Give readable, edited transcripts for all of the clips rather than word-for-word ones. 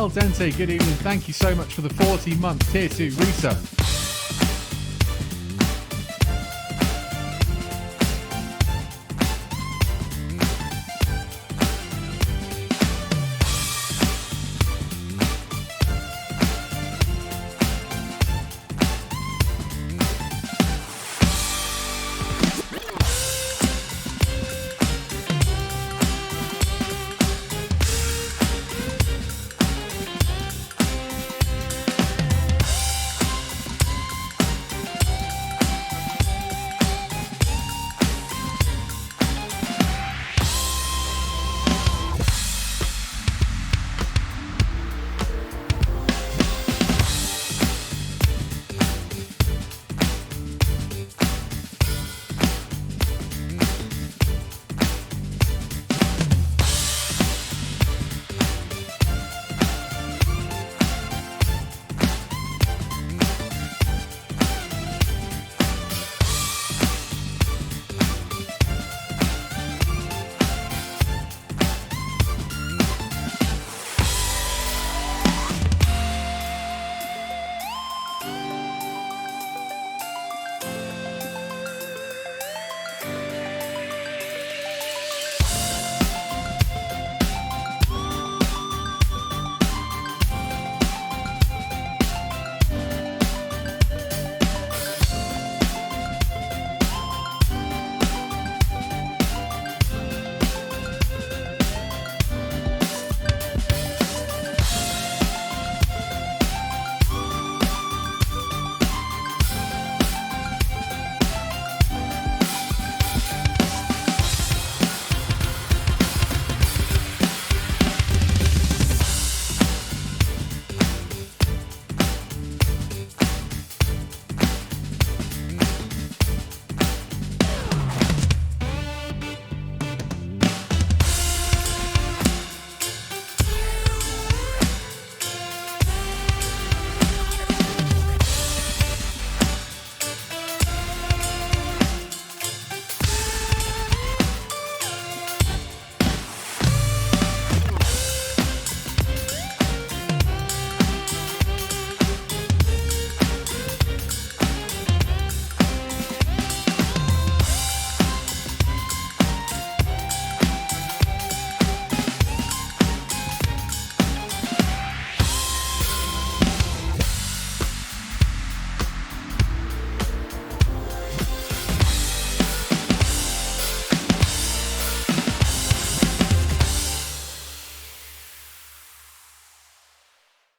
El Dente, good evening. Thank you so much for the 40-month tier 2 resub.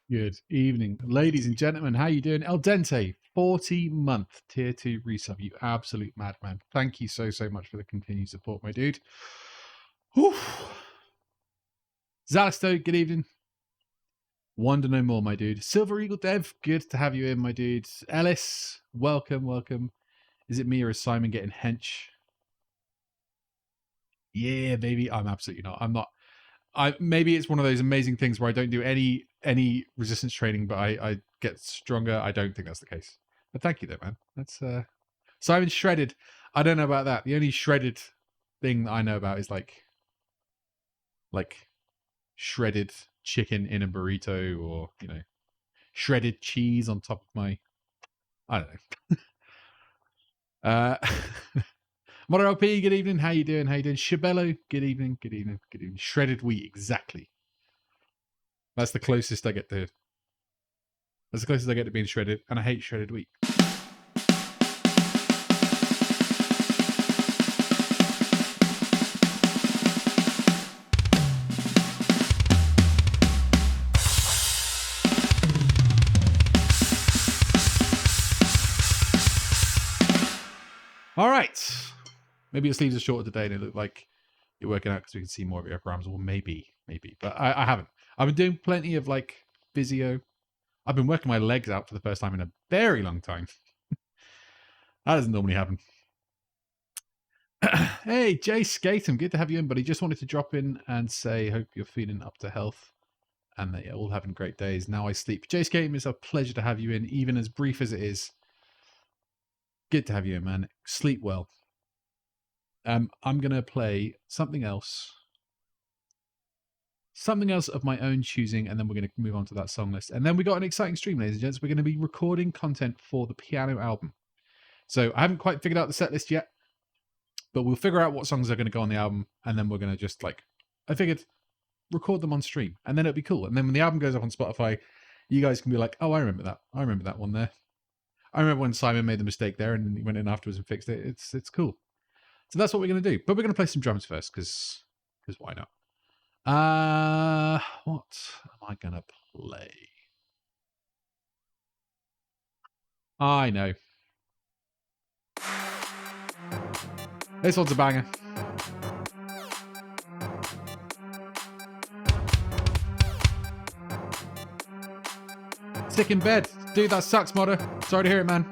Good evening, ladies and gentlemen. How you doing? El Dente, 40-month tier 2 resub. You absolute madman. Thank you so much for the continued support, my dude. Whew. Zalisto, good evening. Wonder no more, my dude. Silver Eagle Dev, good to have you in, my dude. Ellis, welcome. Is it me or is Simon getting hench? Yeah, baby. I'm absolutely not. I'm not. Maybe it's one of those amazing things where I don't do any resistance training, but I get stronger. I don't think that's the case. But thank you though, man. That's Simon shredded. I don't know about that. The only shredded thing that I know about is like shredded chicken in a burrito, or shredded cheese on top of my, I don't know. Moder LP, good evening. How you doing? Shabello, good evening. Shredded wheat, exactly. That's the closest I get to. That's the closest I get to being shredded, and I hate shredded wheat. All right. Maybe your sleeves are shorter today and it looked like you're working out because we can see more of your upper arms. Well, maybe. But I haven't. I've been doing plenty of physio. I've been working my legs out for the first time in a very long time. That doesn't normally happen. Hey, Jay Skatem, good to have you in, buddy. Just wanted to drop in and say, hope you're feeling up to health and that you're all having great days. Now I sleep. Jay Skatem, it's a pleasure to have you in, even as brief as it is. Good to have you in, man. Sleep well. I'm going to play something else something else of my own choosing, and then we're going to move on to that song list. And then we got an exciting stream, ladies and gents. We're going to be recording content for the piano album. So I haven't quite figured out the set list yet, but we'll figure out what songs are going to go on the album, and then we're going to just I figured record them on stream, and then it'll be cool. And then when the album goes up on Spotify, you guys can be like, oh, I remember that. I remember that one there. I remember when Simon made the mistake there and he went in afterwards and fixed it. It's cool. So that's what we're going to do. But we're going to play some drums first because why not? What am I going to play? I know. This one's a banger. Sick in bed. Dude, that sucks, Modder. Sorry to hear it, man.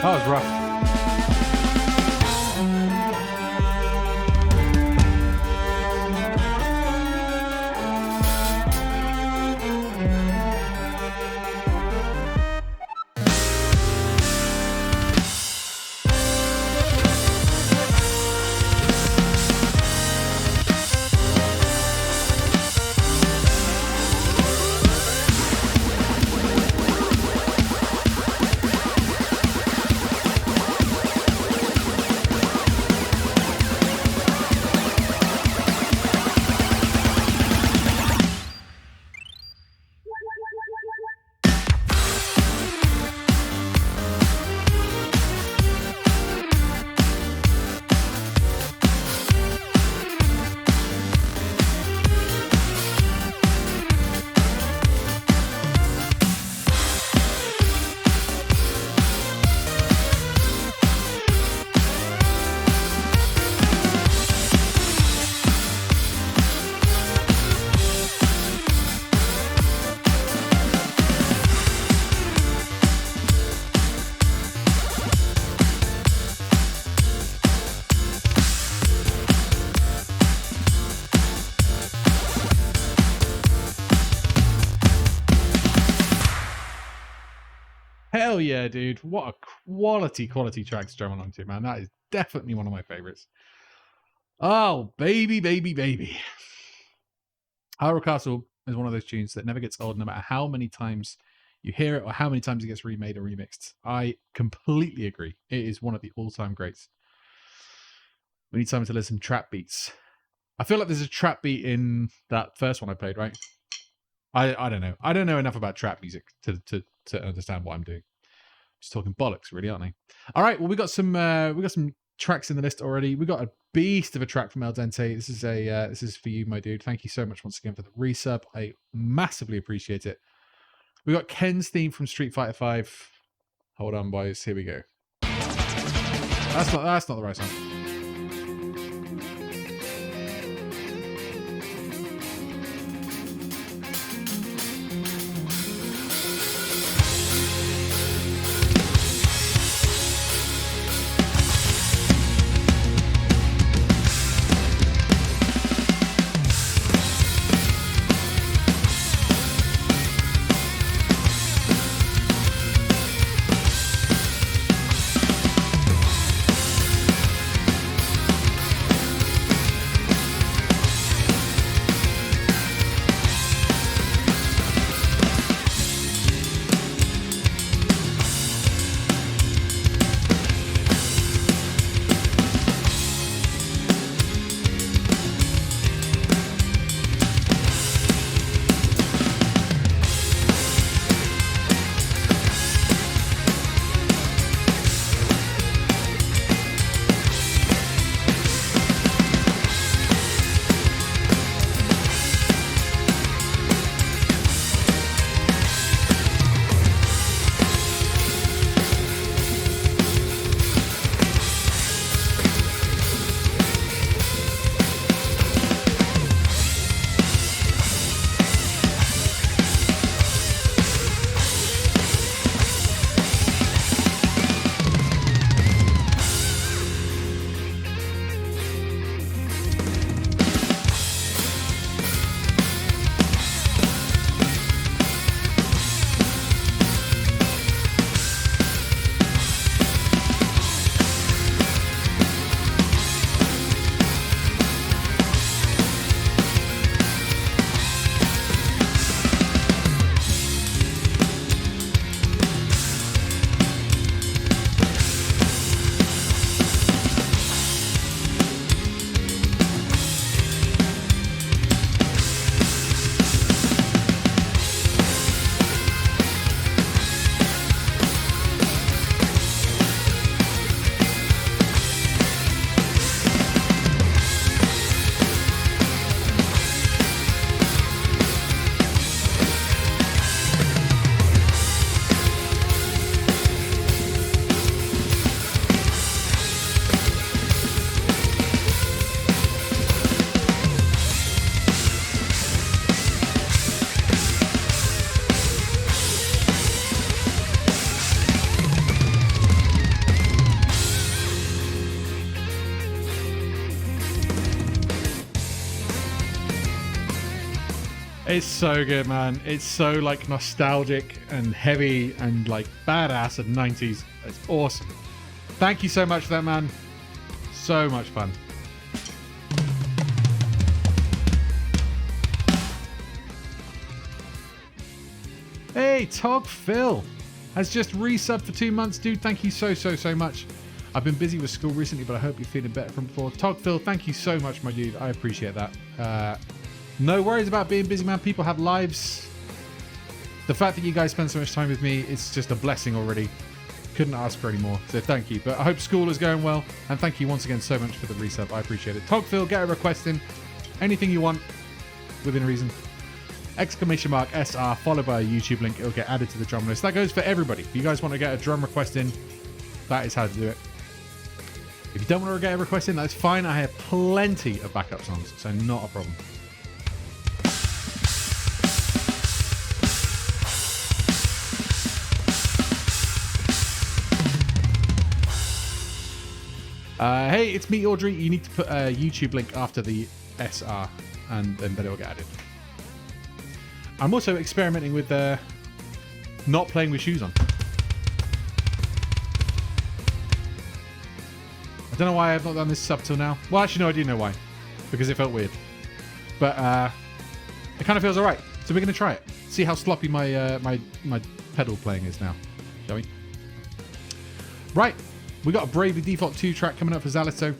That was rough. Hell yeah, dude. What a quality track to drum along to, man. That is definitely one of my favorites. Oh, baby, baby, baby. Hyrule Castle is one of those tunes that never gets old, no matter how many times you hear it or how many times it gets remade or remixed. I completely agree. It is one of the all-time greats. We need something to listen to trap beats. I feel like there's a trap beat in that first one I played, right? I don't know. I don't know enough about trap music to understand what I'm doing. Just talking bollocks, really, aren't I? All right. Well, we got some tracks in the list already. We got a beast of a track from El Dente. This is for you, my dude. Thank you so much once again for the resub. I massively appreciate it. We got Ken's theme from Street Fighter 5. Hold on, boys. Here we go. That's not the right song. It's so good, man. It's so like nostalgic and heavy and like badass of 90s. It's awesome. Thank you so much for that, man. So much fun. Hey, Tog Phil has just resubbed for 2 months, dude. Thank you so much. I've been busy with school recently, but I hope you're feeling better from before. Tog Phil, thank you so much, my dude. I appreciate that. No worries about being busy, man. People have lives. The fact that you guys spend so much time with me, it's just a blessing already. Couldn't ask for any more, so thank you. But I hope school is going well, and thank you once again so much for the resub. I appreciate it. Togphil, get a request in. Anything you want, within reason. Exclamation mark SR, followed by a YouTube link. It'll get added to the drum list. That goes for everybody. If you guys want to get a drum request in, that is how to do it. If you don't want to get a request in, that's fine. I have plenty of backup songs, so not a problem. Hey, it's me, Audrey. You need to put a YouTube link after the SR, and then it'll get added. I'm also experimenting with not playing with shoes on. I don't know why I've not done this up till now. Well, actually, no, I do know why. Because it felt weird. But it kind of feels alright. So we're going to try it. See how sloppy my my pedal playing is now. Shall we? Right. We got a Bravely Default 2 track coming up for Zalito.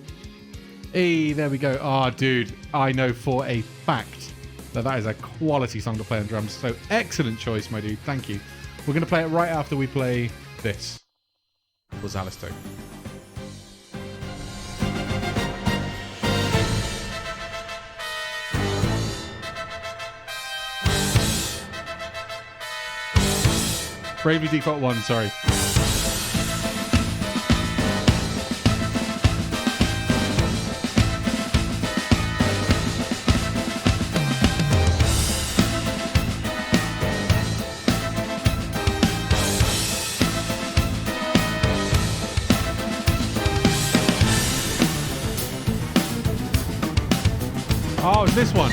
Hey, there we go. Oh, dude. I know for a fact that is a quality song to play on drums. So excellent choice, my dude. Thank you. We're going to play it right after we play this for Zalisto. Bravely Default 1, sorry. Oh, it's this one.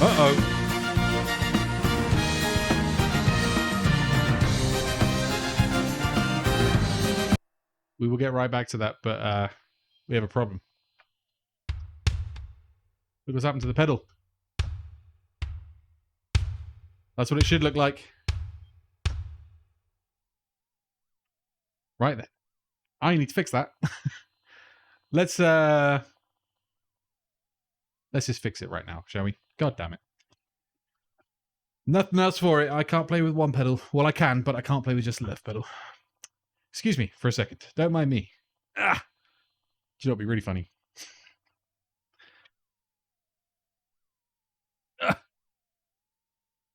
Uh-oh. We will get right back to that, but we have a problem. Look what's happened to the pedal. That's what it should look like. Right then. I need to fix that. Let's just fix it right now, shall we? God damn it. Nothing else for it. I can't play with one pedal. Well, I can, but I can't play with just the left pedal. Excuse me for a second. Don't mind me. Ah! Do you know what would be really funny?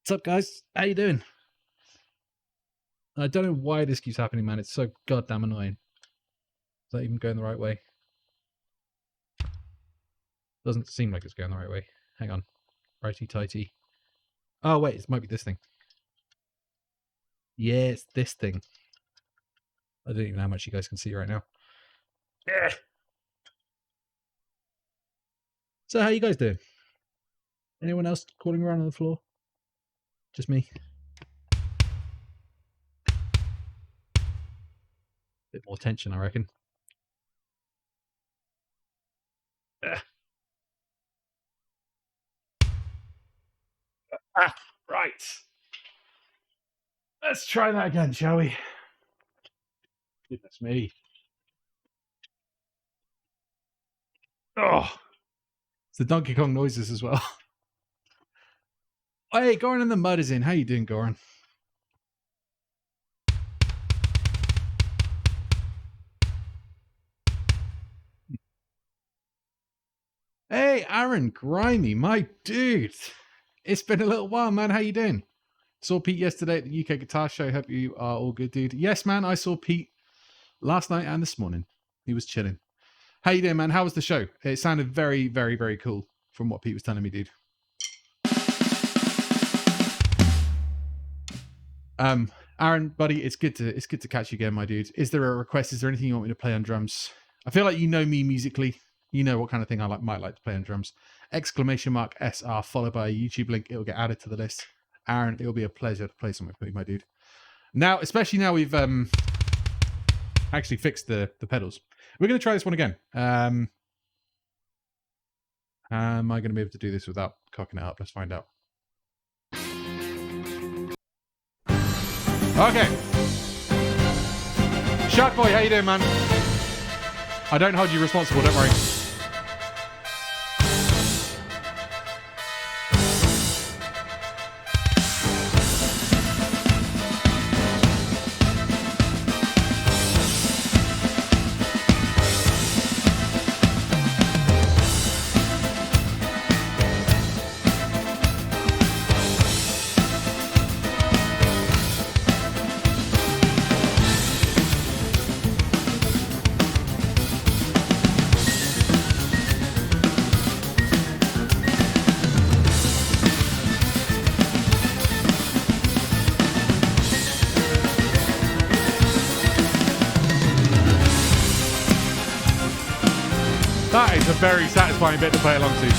What's up, guys? How you doing? I don't know why this keeps happening, man. It's so goddamn annoying. Is that even going the right way? Doesn't seem like it's going the right way. Hang on. Righty-tighty. Oh, wait. It might be this thing. Yeah, it's this thing. I don't even know how much you guys can see right now. Yeah. So how you guys doing? Anyone else crawling around on the floor? Just me. Bit more tension, I reckon. Right. Let's try that again, shall we? Goodness me. Oh, it's the Donkey Kong noises as well. Hey, Goran in the Mud is in. How you doing, Goran? Hey, Aaron Grimy, my dude. It's been a little while, man. How you doing? Saw Pete yesterday at the UK Guitar Show. Hope you are all good, dude. Yes, man. I saw Pete last night and this morning. He was chilling. How you doing, man? How was the show? It sounded very, very, very cool from what Pete was telling me, dude. Aaron, buddy, it's good to catch you again, my dude. Is there a request? Is there anything you want me to play on drums? I feel like you know me musically. You know what kind of thing I might like to play on drums. !SR followed by a YouTube link. It'll get added to the list. Aaron, it'll be a pleasure to play something for you, my dude. Now, especially now we've actually fixed the pedals. We're going to try this one again. Am I going to be able to do this without cocking it up? Let's find out. Okay. Shark Boy, how you doing, man? I don't hold you responsible, don't worry. That is a very satisfying bit to play along to.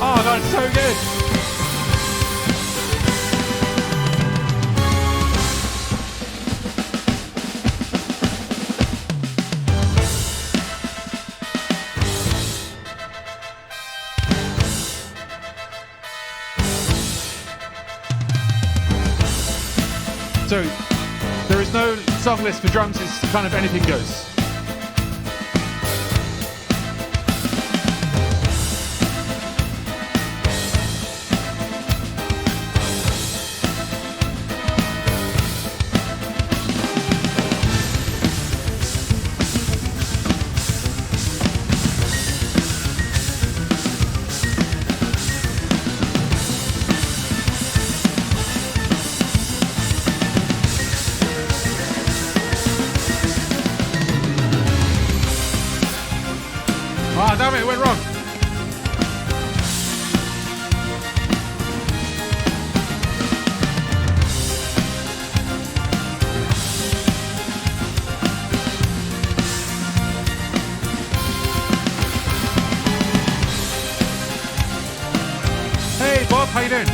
Oh, that's so good. So, there is no song list for drums, it's kind of anything goes. Ah, damn it, it went wrong. Hey, Bob, how you doing?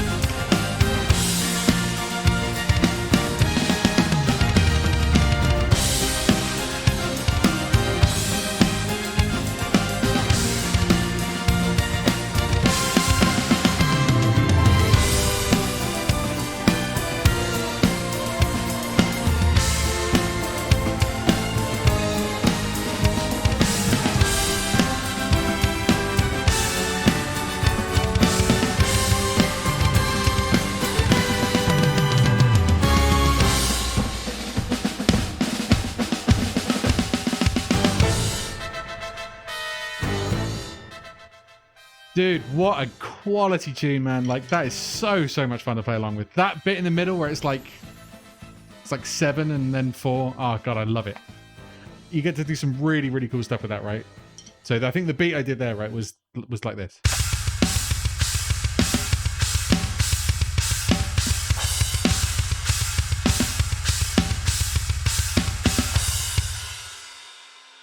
Dude, what a quality tune, man. Like, that is so much fun to play along with. That bit in the middle where it's like 7 and then 4. Oh, God, I love it. You get to do some really cool stuff with that, right? So I think the beat I did there, right, was like this.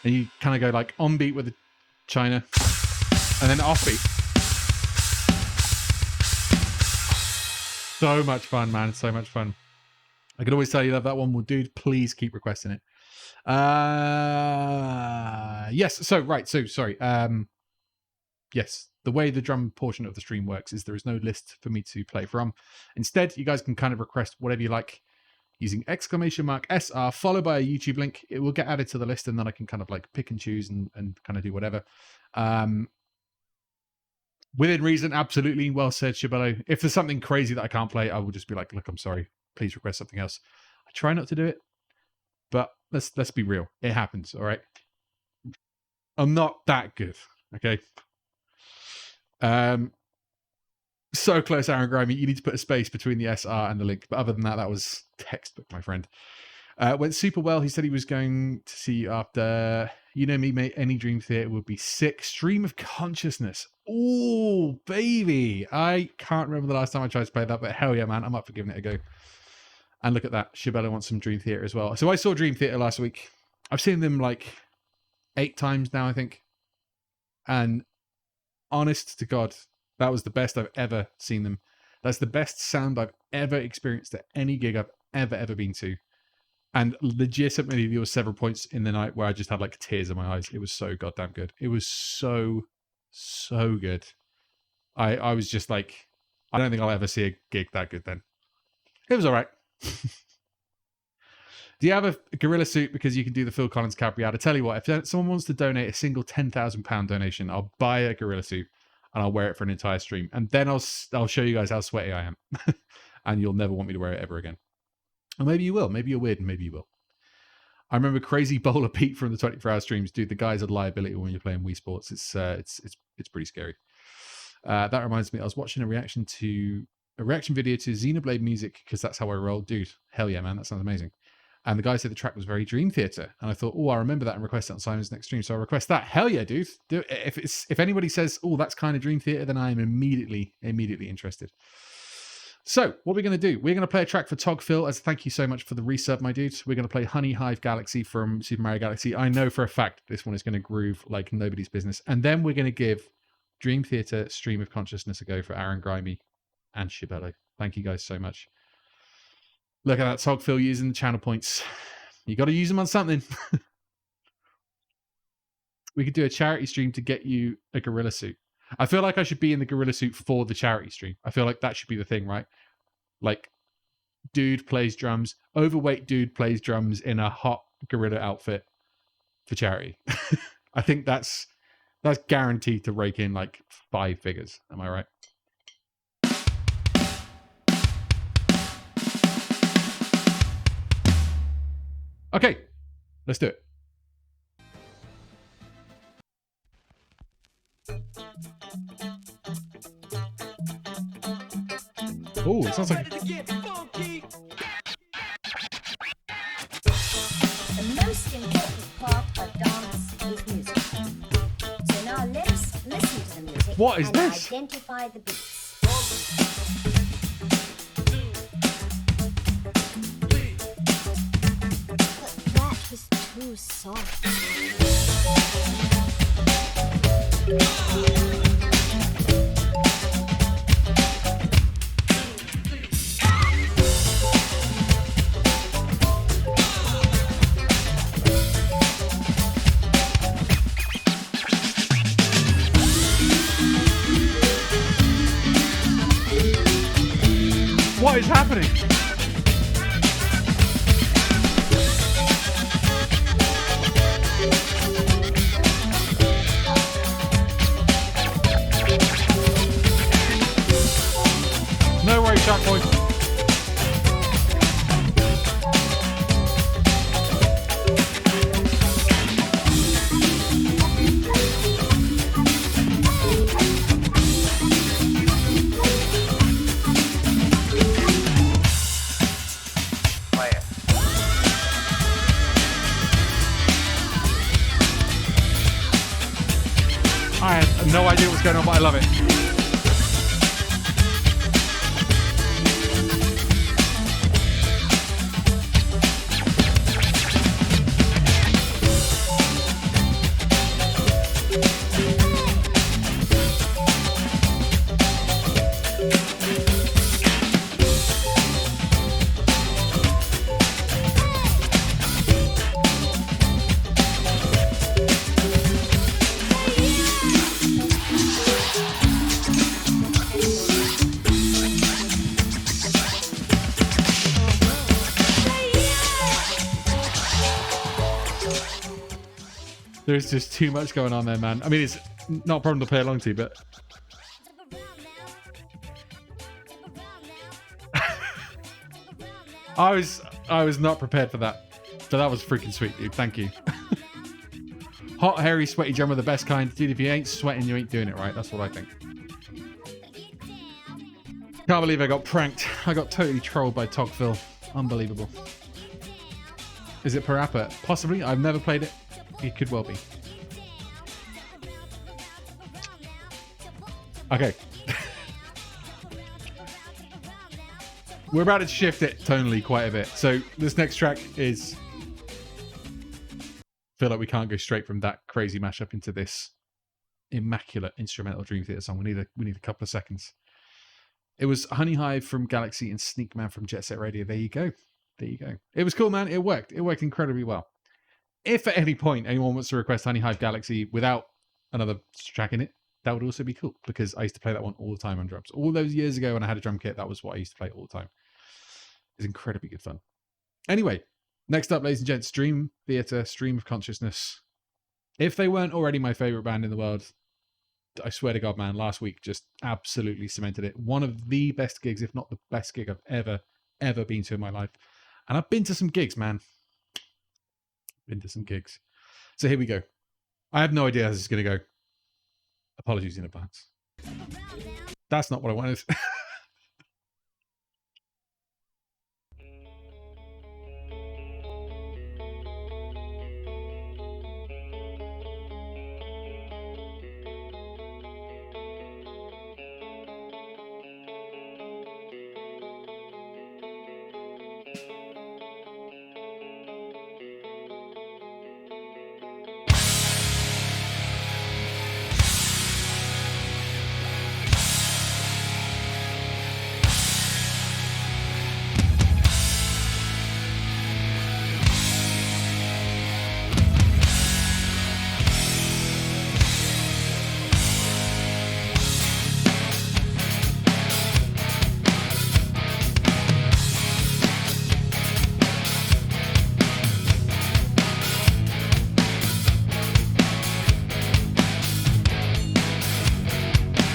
And you kind of go like on beat with the China and then off beat. So much fun, man. So much fun. I can always tell you love that one. Well, dude, please keep requesting it. Yes. So, right. So, sorry. Yes. The way the drum portion of the stream works is there is no list for me to play from. Instead, you guys can kind of request whatever you like. using !SR followed by a YouTube link. It will get added to the list, and then I can kind of like pick and choose and kind of do whatever. Within reason, absolutely. Well said, Shibello. If there's something crazy that I can't play, I will just be like, look, I'm sorry. Please request something else. I try not to do it, but let's be real. It happens, all right? I'm not that good, okay? So close, Aaron Grimy. You need to put a space between the SR and the link. But other than that, that was textbook, my friend. Went super well. He said he was going to see you after. You know me, mate. Any Dream Theater would be sick. Stream of Consciousness. Oh, baby. I can't remember the last time I tried to play that, but hell yeah, man. I'm up for giving it a go. And look at that. Shibello wants some Dream Theater as well. So I saw Dream Theater last week. I've seen them like 8 times now, I think. And honest to God, that was the best I've ever seen them. That's the best sound I've ever experienced at any gig I've ever been to. And legitimately, there were several points in the night where I just had like tears in my eyes. It was so goddamn good. It was so good. I was just like, I don't think I'll ever see a gig that good then. It was all right. Do you have a gorilla suit because you can do the Phil Collins caveat? I tell you what, if someone wants to donate a single £10,000 donation, I'll buy a gorilla suit and I'll wear it for an entire stream. And then I'll show you guys how sweaty I am. And you'll never want me to wear it ever again. Or maybe you will. Maybe you're weird and maybe you will. I remember Crazy Bowler Pete from the 24-hour streams. Dude, the guy's a liability when you're playing Wii Sports. It's pretty scary. That reminds me, I was watching a reaction video to Xenoblade music because that's how I roll. Dude, hell yeah, man. That sounds amazing. And the guy said the track was very Dream Theater. And I thought, oh, I remember that and request it on Simon's next stream. So I request that. Hell yeah, dude. If anybody says, oh, that's kind of Dream Theater, then I am immediately interested. So what we're going to do, we're going to play a track for Tog Phil as a thank you so much for the resub, my dude. We're going to play Honey Hive Galaxy from Super Mario Galaxy. I know for a fact this one is going to groove like nobody's business. And then we're going to give Dream Theater Stream of Consciousness a go for Aaron Grimy and Shibello. Thank you guys so much. Look at that, Tog Phil using the channel points. You got to use them on something. We could do a charity stream to get you a gorilla suit. I feel like I should be in the gorilla suit for the charity stream. I feel like that should be the thing, right? Like, dude plays drums. Overweight dude plays drums in a hot gorilla outfit for charity. I think that's guaranteed to rake in like 5 figures. Am I right? Okay, let's do it. Oh, it sounds like... The most important part of dance is music. So now let's listen to the music What is and this? identify the beats. But that was too soft. What is happening? No way, Shark Boy. I have no idea what's going on, but I love it. There's just too much going on there, man. I mean, it's not a problem to play along to, but I was not prepared for that. So that was freaking sweet, dude. Thank you. Hot, hairy, sweaty drummer, the best kind. Dude, if you ain't sweating, you ain't doing it right. That's what I think. Can't believe I got pranked. I got totally trolled by Togville. Unbelievable. Is it Parappa? Possibly. I've never played it. It could well be. Okay. We're about to shift it tonally quite a bit. So this next track is... I feel like we can't go straight from that crazy mashup into this immaculate instrumental Dream Theater song. We need a couple of seconds. It was Honey Hive from Galaxy and Sneak Man from Jet Set Radio. There you go. There you go. It was cool, man. It worked. It worked incredibly well. If at any point anyone wants to request Honey Hive Galaxy without another track in it, that would also be cool, because I used to play that one all the time on drums. All those years ago when I had a drum kit, that was what I used to play all the time. It's incredibly good fun. Anyway, next up, ladies and gents, Dream Theater, Stream of Consciousness. If they weren't already my favorite band in the world, I swear to God, man, last week just absolutely cemented it. One of the best gigs, if not the best gig I've ever been to in my life. And I've been to some gigs, man. Been to some gigs. So here we go. I have no idea how this is going to go. Apologies in advance. That's not what I wanted.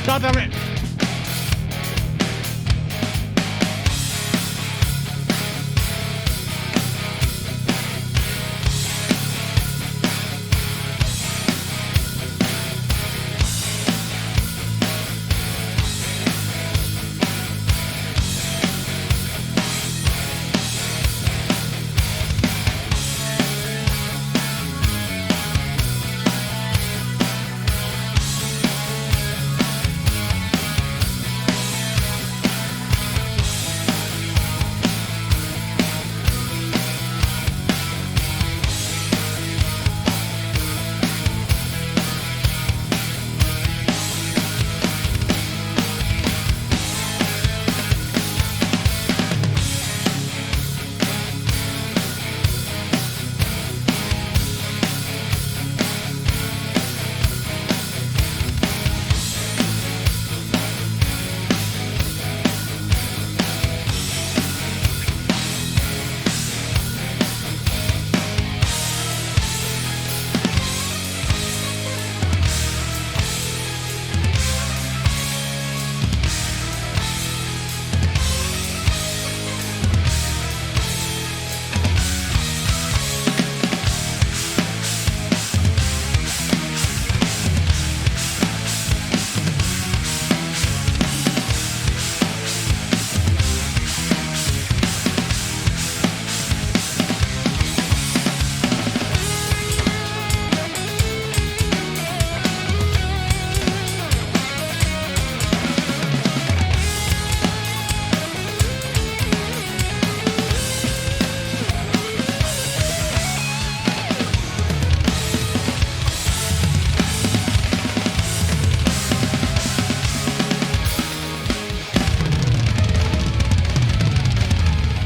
God damn it!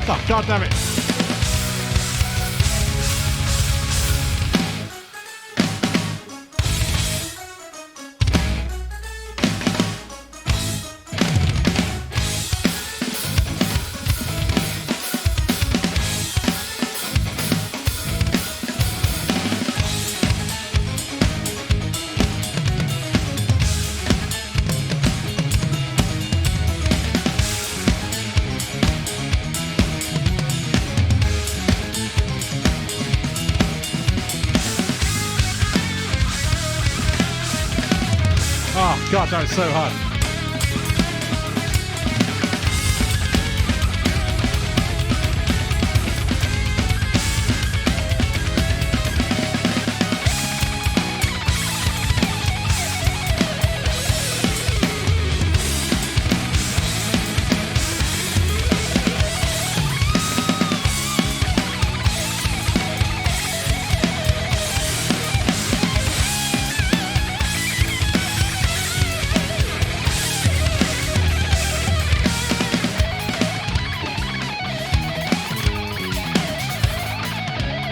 Oh, God damn it. God, that was so hard.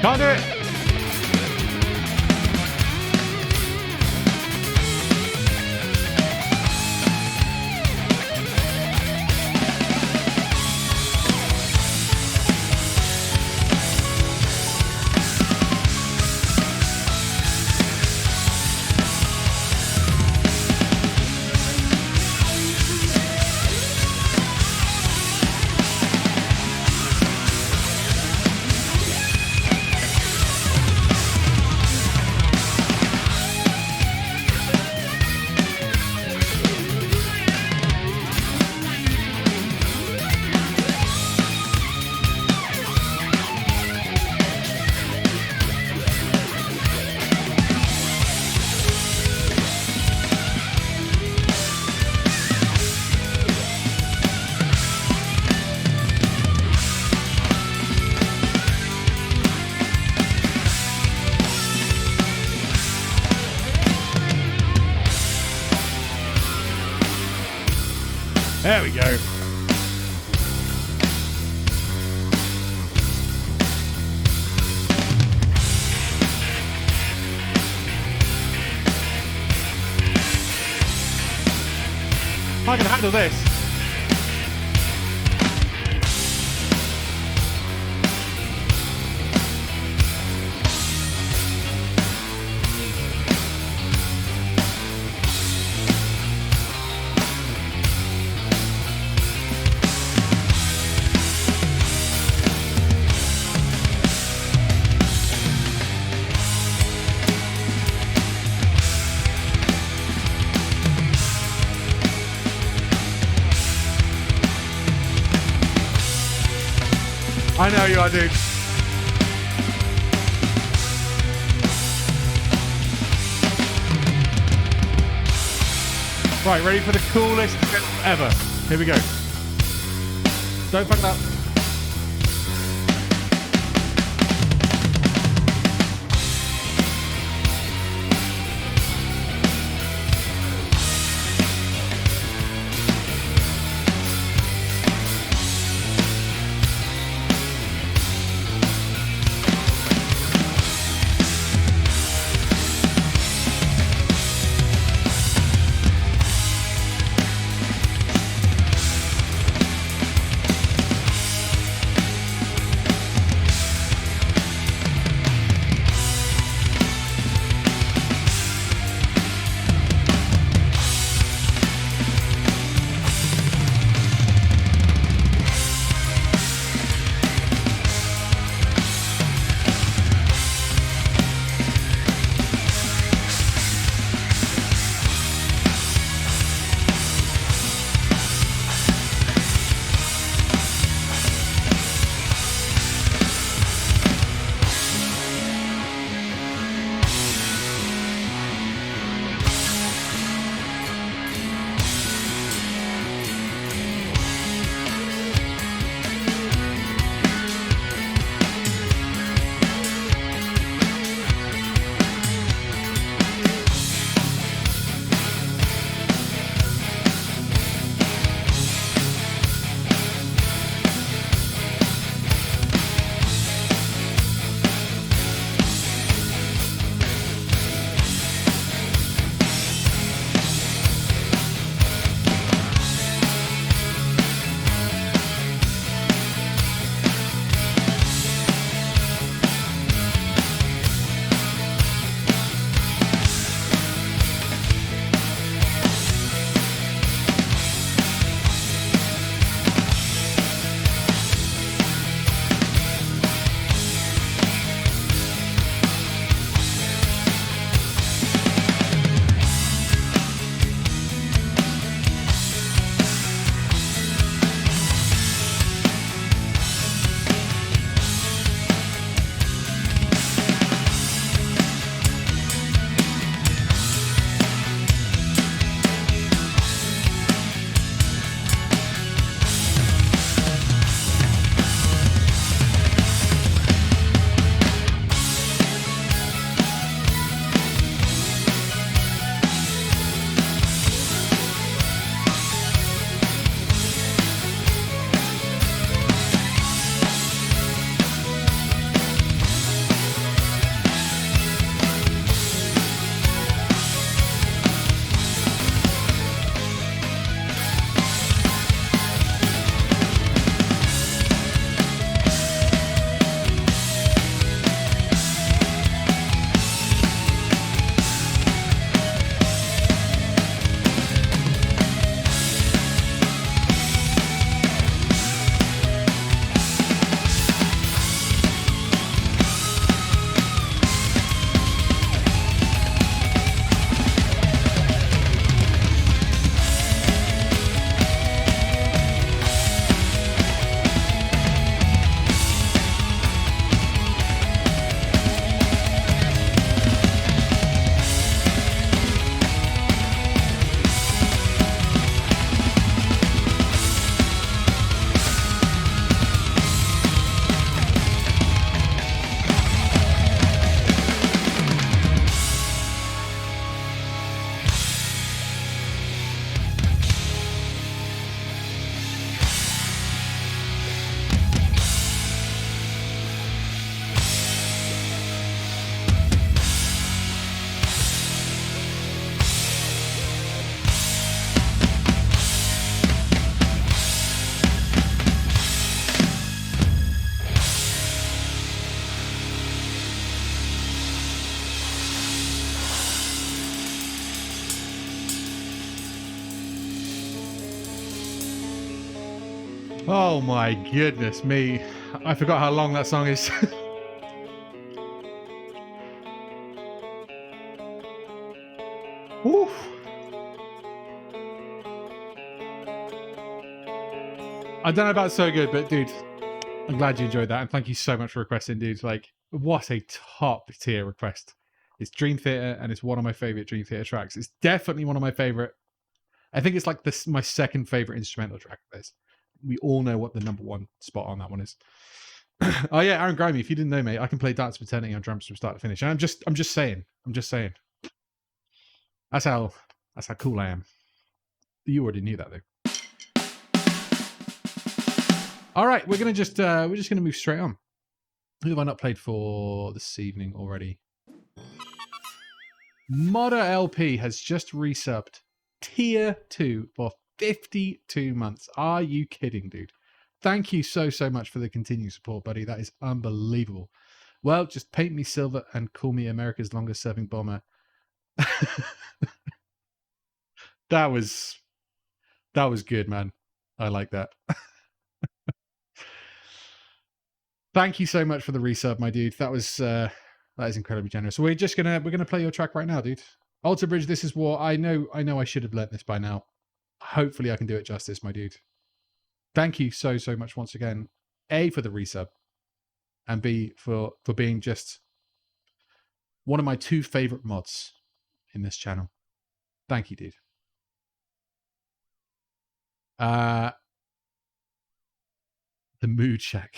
Can't do it. There we go. I can handle this. I know you are, dude. Right, ready for the coolest ever. Here we go. Don't fuck it up. Oh my goodness me. I forgot how long that song is. Woo. I don't know about so good, but dude, I'm glad you enjoyed that. And thank you so much for requesting, dude. Like, what a top tier request. It's Dream Theater, and it's one of my favorite Dream Theater tracks. It's definitely one of my favorite. I think it's like this my second favorite instrumental track of this. We all know what the number one spot on that one is. Oh yeah, Aaron Grimey, if you didn't know, mate, I can play Dance of Eternity on drums from start to finish. And I'm just saying. That's how cool I am. You already knew that though. All right, we're just gonna move straight on. Who have I not played for this evening already? Modder LP has just resubbed tier 2 for 52 months. Are you kidding, dude? Thank you so much for the continued support, buddy. That is unbelievable. Well, just paint me silver and call me America's longest serving bomber. That was good, man. I like that. Thank you so much for the resub, my dude. That is incredibly generous. So we're gonna play your track right now, dude. Alter Bridge, This Is War. I know I should have learnt this by now. Hopefully I can do it justice, my dude. Thank you so much once again. A, for the resub, and B, for being just one of my 2 favorite mods in this channel. Thank you, dude. The Mood Shack.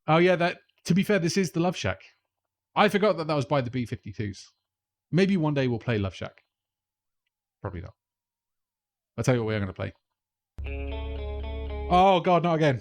Oh yeah, to be fair, this is the Love Shack. I forgot that was by the B-52s. Maybe one day we'll play Love Shack. Probably not. I'll tell you what we're going to play. Oh god, not again.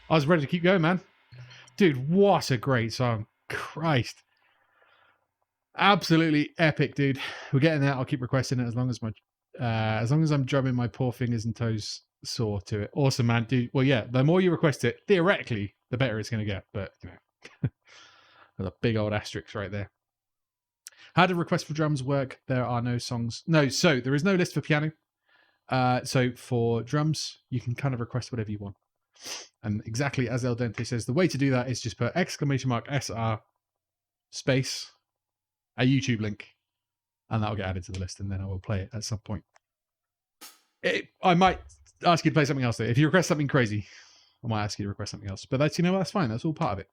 I was ready to keep going, man. Dude, what a great song. Christ. Absolutely epic, dude. We're getting there. I'll keep requesting it as long as I'm drumming my poor fingers and toes sore to it. Awesome, man, dude. Well, yeah, the more you request it, theoretically, the better it's going to get. But, you know, there's a big old asterisk right there. How do requests for drums work? There are no songs. No, so there is no list for piano. So for drums, you can kind of request whatever you want. And exactly as El Dente says, the way to do that is just put !SR space a YouTube link, and that'll get added to the list, and then I will play it at some point. I might ask you to play something else though. If you request something crazy, I might ask you to request something else. But that's, you know, that's fine. That's all part of it.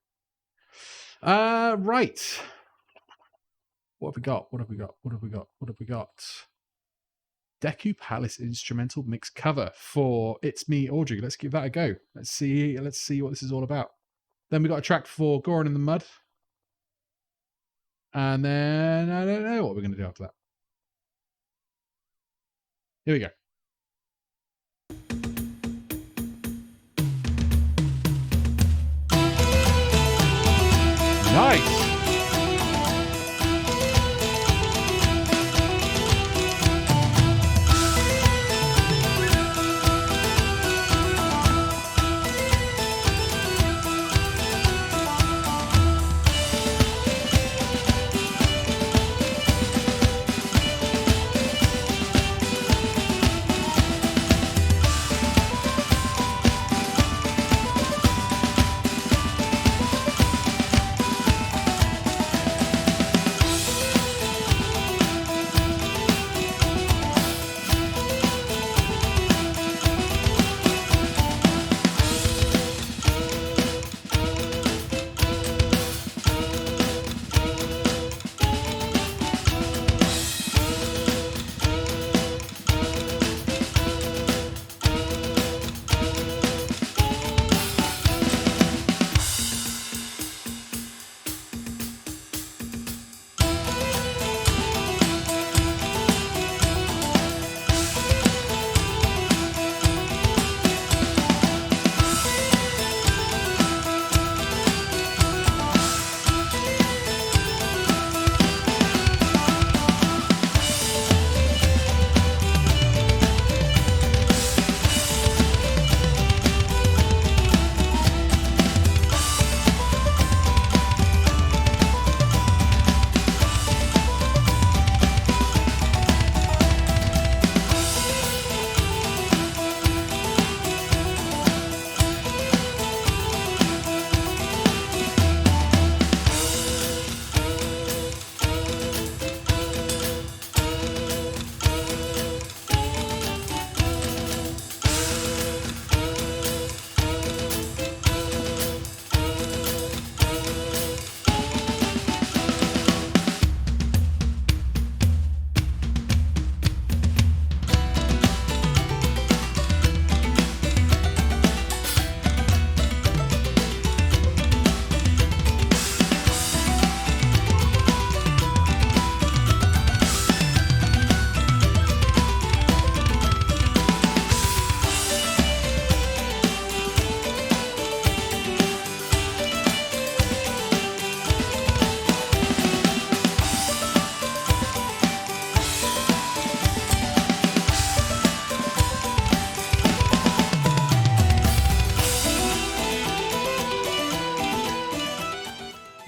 Right. What have we got? What have we got? What have we got? What have we got? Deku Palace instrumental mix cover for It's Me, Audrey. Let's give that a go. Let's see what this is all about. Then we got a track for Goran in the Mud. And then I don't know what we're going to do after that. Here we go. Nice.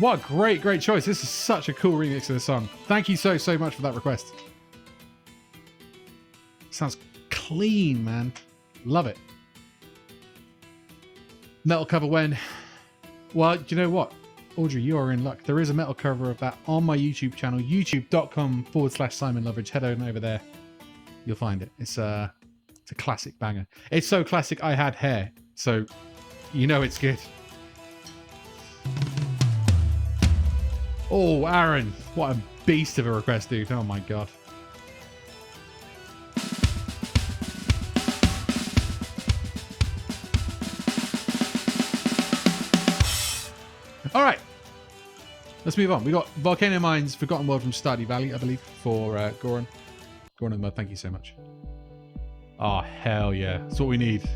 What a great choice. This is such a cool remix of the song. Thank you so much for that request. Sounds clean, man. Love it. Metal cover when? Well, you know what? Audrey, you are in luck. There is a metal cover of that on my YouTube channel, youtube.com/Simon Loveridge. Head on over there. You'll find it. It's a classic banger. It's so classic I had hair. So, you know it's good. Oh, Aaron, what a beast of a request, dude. Oh my god. All right. Let's move on. We got Volcano Mines, Forgotten World from Stardew Valley, I believe, for Goran. Goran in the Mud, thank you so much. Oh, hell yeah. That's what we need.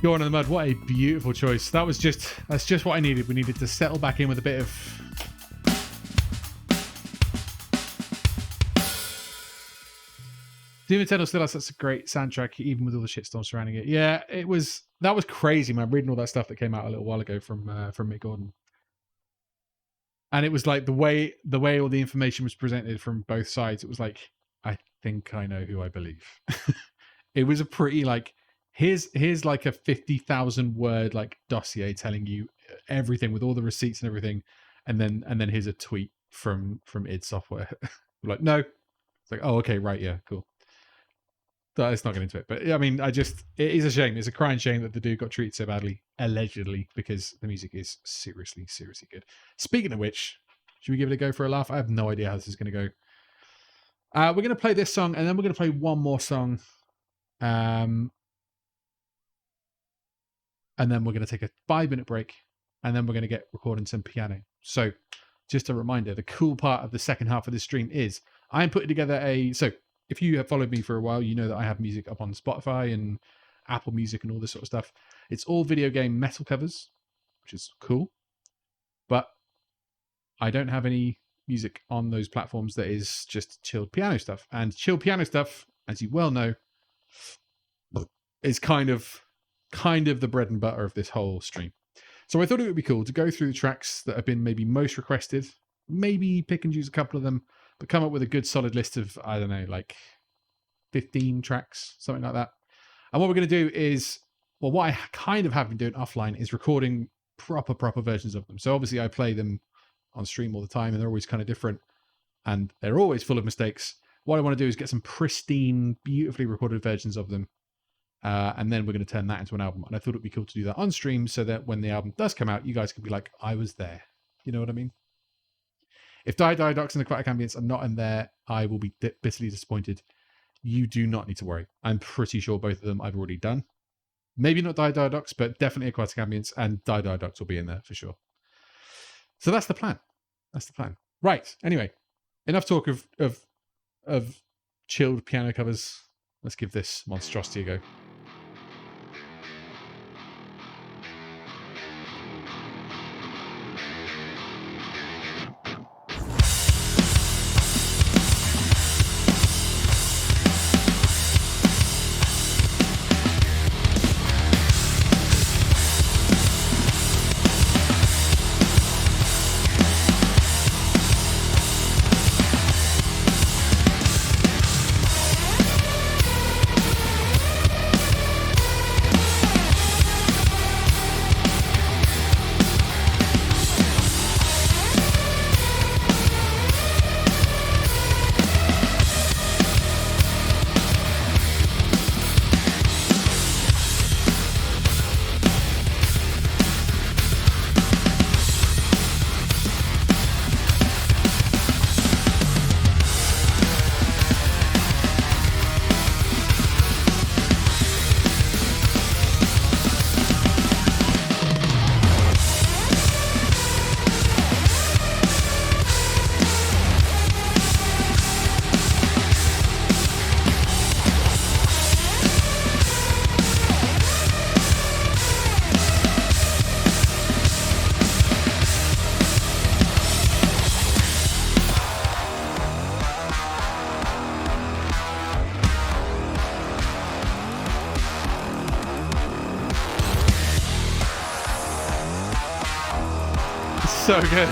Go on in the mud. What a beautiful choice. That's just what I needed. We needed to settle back in with a bit of Doom Eternal still has such a great soundtrack, even with all the shitstorm surrounding it. Yeah, that was crazy, man. Reading all that stuff that came out a little while ago from Mick Gordon, and it was like the way all the information was presented from both sides. It was like, I think I know who I believe. It was a pretty like here's like a 50,000 word like dossier telling you everything with all the receipts and everything, and then here's a tweet from id Software. Like, no, it's like, oh, okay, right, yeah, cool. Let's not get into it, but I mean, it is a shame. It's a crying shame that the dude got treated so badly, allegedly, because the music is seriously good. Speaking of which, should we give it a go for a laugh? I have no idea how this is going to go. We're going to play this song, and then we're going to play one more song, and then we're going to take a 5-minute break, and then we're going to get recording some piano. So, just a reminder: the cool part of the second half of this stream is I'm putting together if you have followed me for a while, you know that I have music up on Spotify and Apple Music and all this sort of stuff. It's all video game metal covers, which is cool. But I don't have any music on those platforms that is just chilled piano stuff. And chilled piano stuff, as you well know, is kind of the bread and butter of this whole stream. So I thought it would be cool to go through the tracks that have been maybe most requested, maybe pick and choose a couple of them, but come up with a good solid list of, I don't know, like 15 tracks, something like that. And what we're going to do is, well, what I kind of have been doing offline is recording proper versions of them. So obviously I play them on stream all the time, and they're always kind of different, and they're always full of mistakes. What I want to do is get some pristine, beautifully recorded versions of them, and then we're going to turn that into an album. And I thought it'd be cool to do that on stream, so that when the album does come out, you guys can be like, I was there. You know what I mean? If Die Docs and Aquatic Ambience are not in there, I will be bitterly disappointed. You do not need to worry. I'm pretty sure both of them I've already done. Maybe not Die Docs, but definitely Aquatic Ambience, and Die Docs will be in there for sure. So that's the plan. Right. Anyway, enough talk of chilled piano covers. Let's give this monstrosity a go. So good.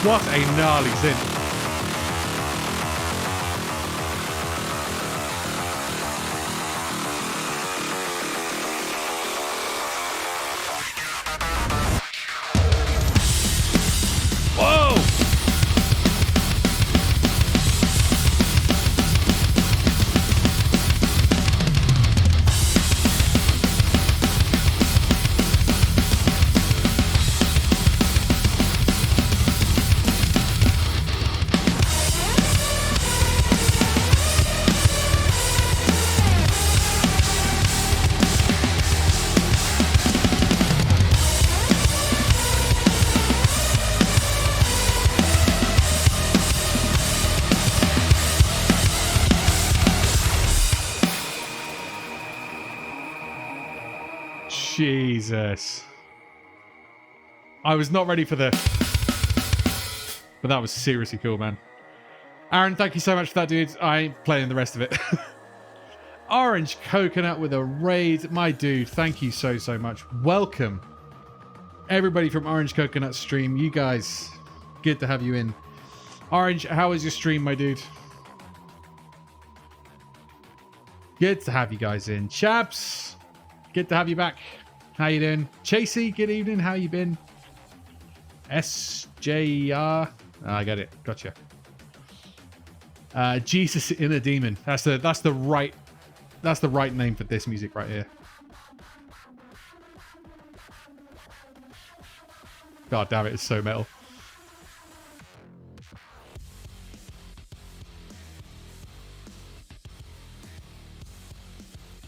What a gnarly synth. Jesus. I was not ready for this. But that was seriously cool, man. Aaron, thank you so much for that, dude. I ain't playing the rest of it. Orange Coconut with a raid. My dude, thank you so much. Welcome. Everybody from Orange Coconut stream. You guys, good to have you in. Orange, how was your stream, my dude? Good to have you guys in. Chaps, good to have you back. How you doing? Chasey, good evening. How you been? SJR. I got it. Gotcha. Jesus in a Demon. That's the right name for this music right here. God damn it, it's so metal.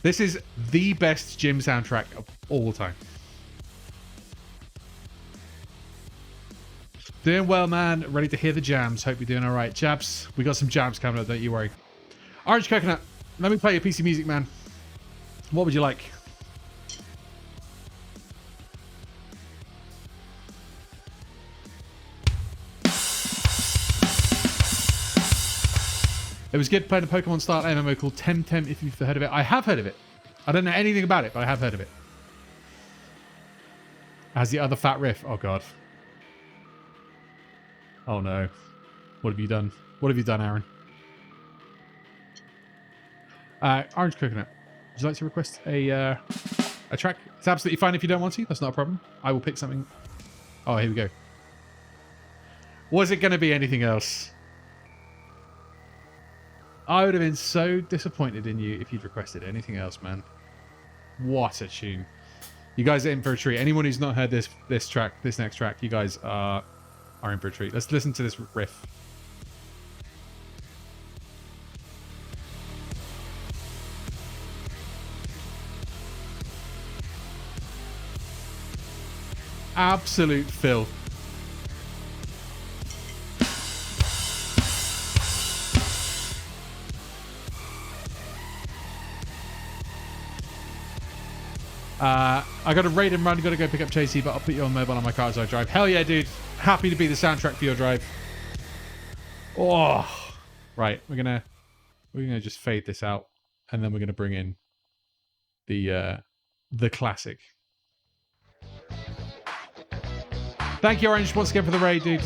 This is the best gym soundtrack of all time. Doing well, man. Ready to hear the jams. Hope you're doing all right. Jabs, we got some jams coming up, don't you worry. Orange Coconut, let me play your PC music, man. What would you like? It was good playing a Pokemon style MMO called Temtem, if you've heard of it. I have heard of it. I don't know anything about it, but I have heard of it. As the other fat riff. Oh, God. Oh, no. What have you done? What have you done, Aaron? Orange Coconut. Would you like to request a track? It's absolutely fine if you don't want to. That's not a problem. I will pick something. Oh, here we go. Was it going to be anything else? I would have been so disappointed in you if you'd requested anything else, man. What a tune. You guys are in for a treat. Anyone who's not heard this next track, you guys are in for a treat. Let's listen to this riff. Absolute filth. I got a raid and run, got to go pick up Chasey, but I'll put you on mobile on my car as I drive. Hell yeah, dude. Happy to be the soundtrack for your drive. Oh. Right, we're gonna just fade this out, and then we're gonna bring in the classic. Thank you, Orange, once again for the raid, dude.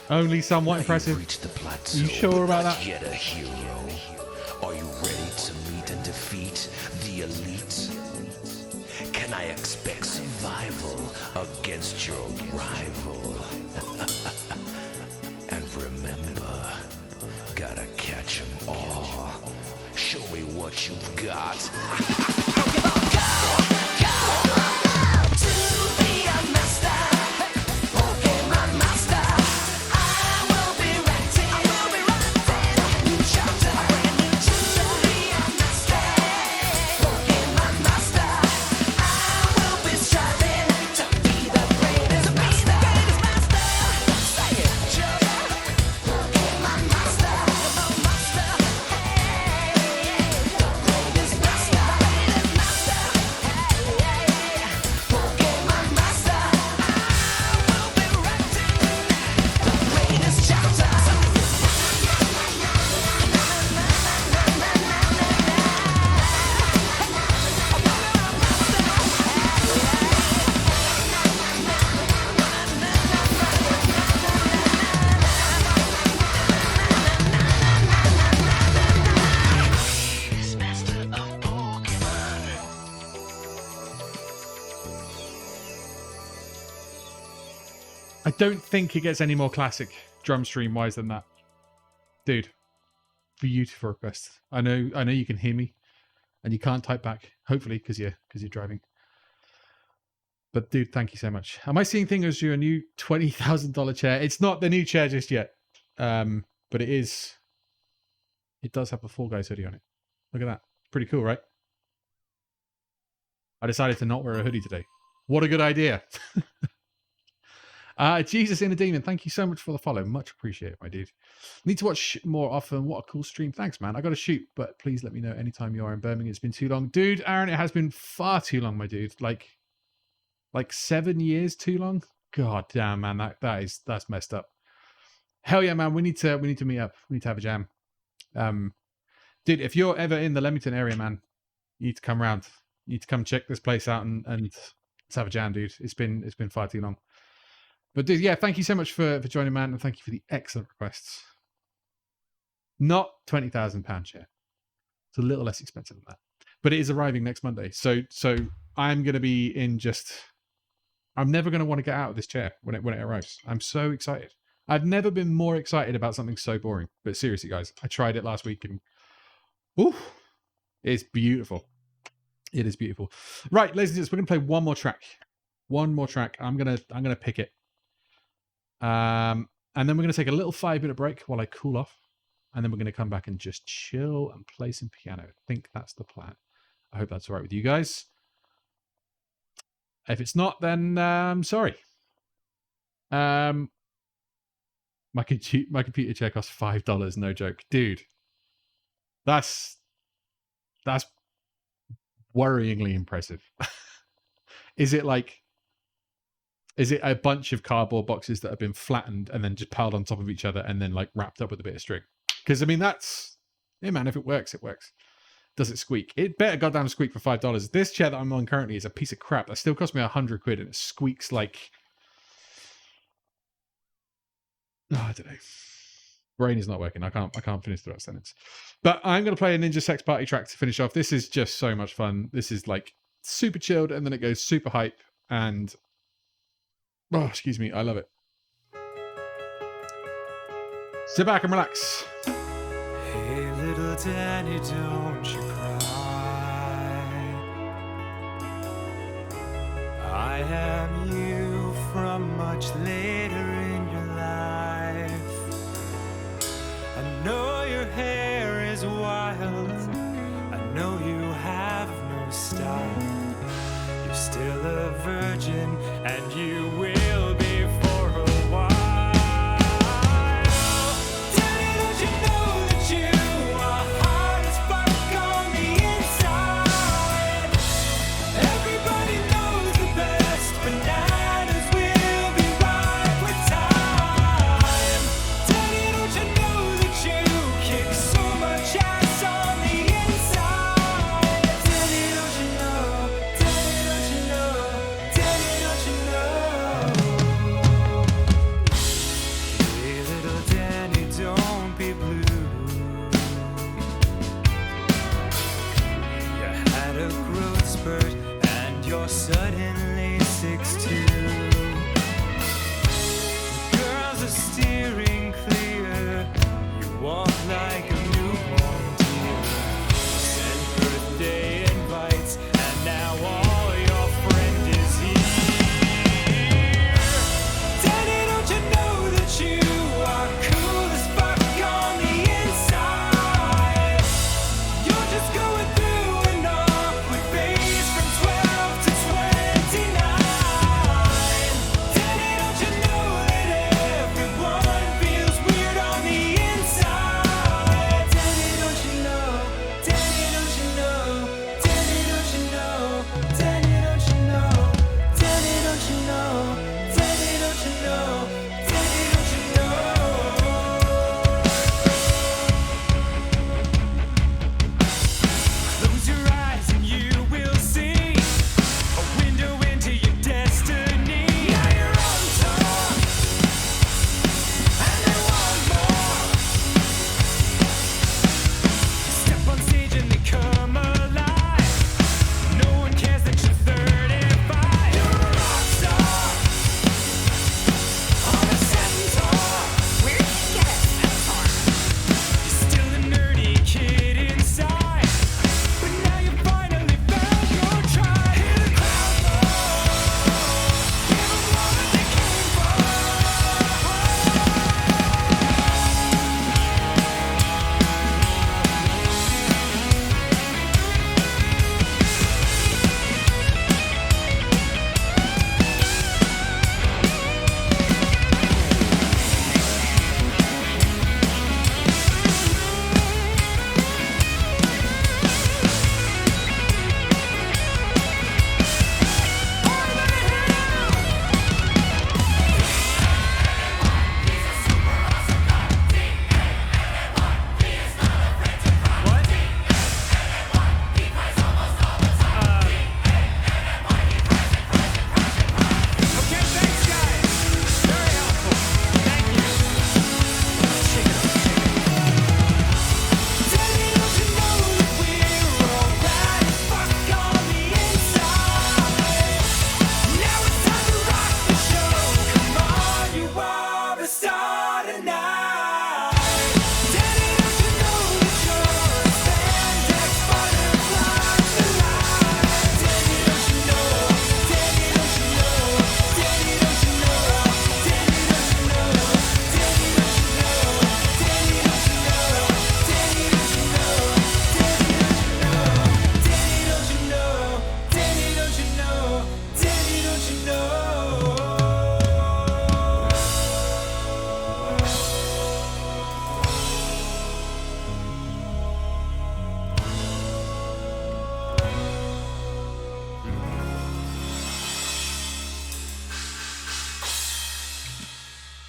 Only somewhat impressive. Reached the Are plateau, you sure about but that? yet a hero. Are you ready to meet and defeat the elite? Can I expect survival against your rival? And remember, gotta catch 'em all. Show me what you've got. I don't think it gets any more classic drum stream wise than that. Dude, beautiful request. I know you can hear me and you can't type back, hopefully, because you're driving. But dude, thank you so much. Am I seeing things as your new $20,000 chair? It's not the new chair just yet. But it is. It does have a Fall Guys hoodie on it. Look at that. Pretty cool, right? I decided to not wear a hoodie today. What a good idea. Jesus in a Demon, thank you so much for the follow. Much appreciated, my dude. Need to watch more often. What a cool stream. Thanks, man. I got to shoot, but please let me know anytime you are in Birmingham. It's been too long. Dude, Aaron, it has been far too long, my dude. Like 7 years too long? God damn, man. That's messed up. Hell yeah, man. We need to meet up. We need to have a jam. Dude, if you're ever in the Leamington area, man, you need to come around. You need to come check this place out and let's have a jam, dude. It's been far too long. But dude, yeah, thank you so much for joining, man, and thank you for the excellent requests. Not £20,000 chair. It's a little less expensive than that, but it is arriving next Monday. So I'm going to be in just. I'm never going to want to get out of this chair when it arrives. I'm so excited. I've never been more excited about something so boring. But seriously, guys, I tried it last week and it's beautiful. It is beautiful. Right, ladies and gents, we're going to play one more track. One more track. I'm gonna pick it. And then we're going to take a little 5-minute break while I cool off. And then we're going to come back and just chill and play some piano. I think that's the plan. I hope that's all right with you guys. If it's not, then I'm sorry. My computer chair costs $5, no joke. Dude, that's worryingly impressive. Is it a bunch of cardboard boxes that have been flattened and then just piled on top of each other and then like wrapped up with a bit of string? Because I mean, yeah, man, if it works, it works. Does it squeak? It better goddamn squeak for $5. This chair that I'm on currently is a piece of crap that still cost me £100 and it squeaks like, I don't know. Brain is not working. I can't finish the last sentence. But I'm going to play a Ninja Sex Party track to finish off. This is just so much fun. This is like super chilled and then it goes super hype and excuse me, I love it. Sit back and relax. Hey, little Danny, don't you cry. I am you from much later in your life. I know your hair is wild. I know you have no style. You're still a virgin, and you will be for a while. Daddy, don't you know that you are hard as fuck on the inside? Everybody knows the best bananas will be ripe with time. Daddy, don't you know that you kick so much ass on the inside? Daddy, don't you know? Daddy, don't you know? Daddy, don't you know?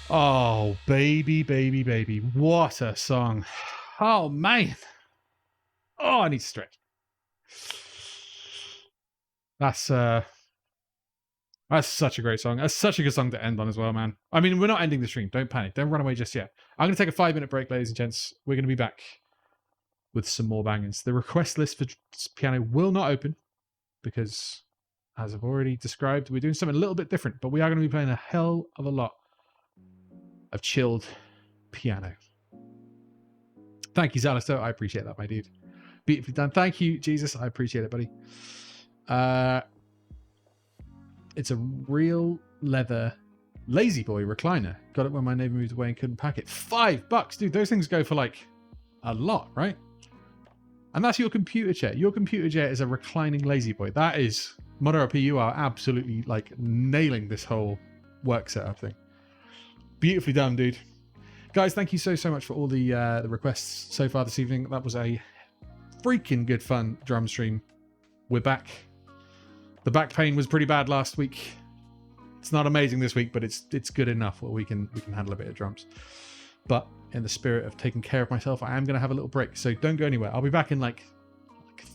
Oh, baby, baby, baby. What a song. Oh, man. Oh, I need to stretch. That's such a great song. That's such a good song to end on as well, man. I mean, we're not ending the stream. Don't panic. Don't run away just yet. I'm going to take a 5-minute break, ladies and gents. We're going to be back with some more bangers. The request list for piano will not open because, as I've already described, we're doing something a little bit different, but we are going to be playing a hell of a lot of chilled piano. Thank you, Zalisto. I appreciate that, my dude. Beautifully done. Thank you, Jesus. I appreciate it, buddy. It's a real leather Lazy Boy recliner. Got it when my neighbor moved away and couldn't pack it. $5, dude. Those things go for like a lot, right? And that's your computer chair. Your computer chair is a reclining Lazy Boy. That is, Modero P, you are absolutely like nailing this whole work setup thing. Beautifully done, dude. Guys, thank you so much for all the requests so far this evening. That was a freaking good fun drum stream. We're back. The back pain was pretty bad last week. It's not amazing this week, but it's good enough where we can handle a bit of drums. But in the spirit of taking care of myself, I am going to have a little break. So don't go anywhere. I'll be back in like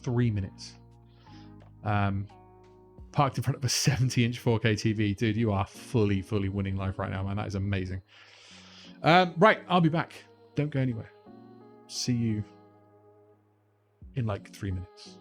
3 minutes. Parked in front of a 70-inch 4K TV. Dude, you are fully winning life right now, man. That is amazing. Right, I'll be back. Don't go anywhere. See you in like 3 minutes.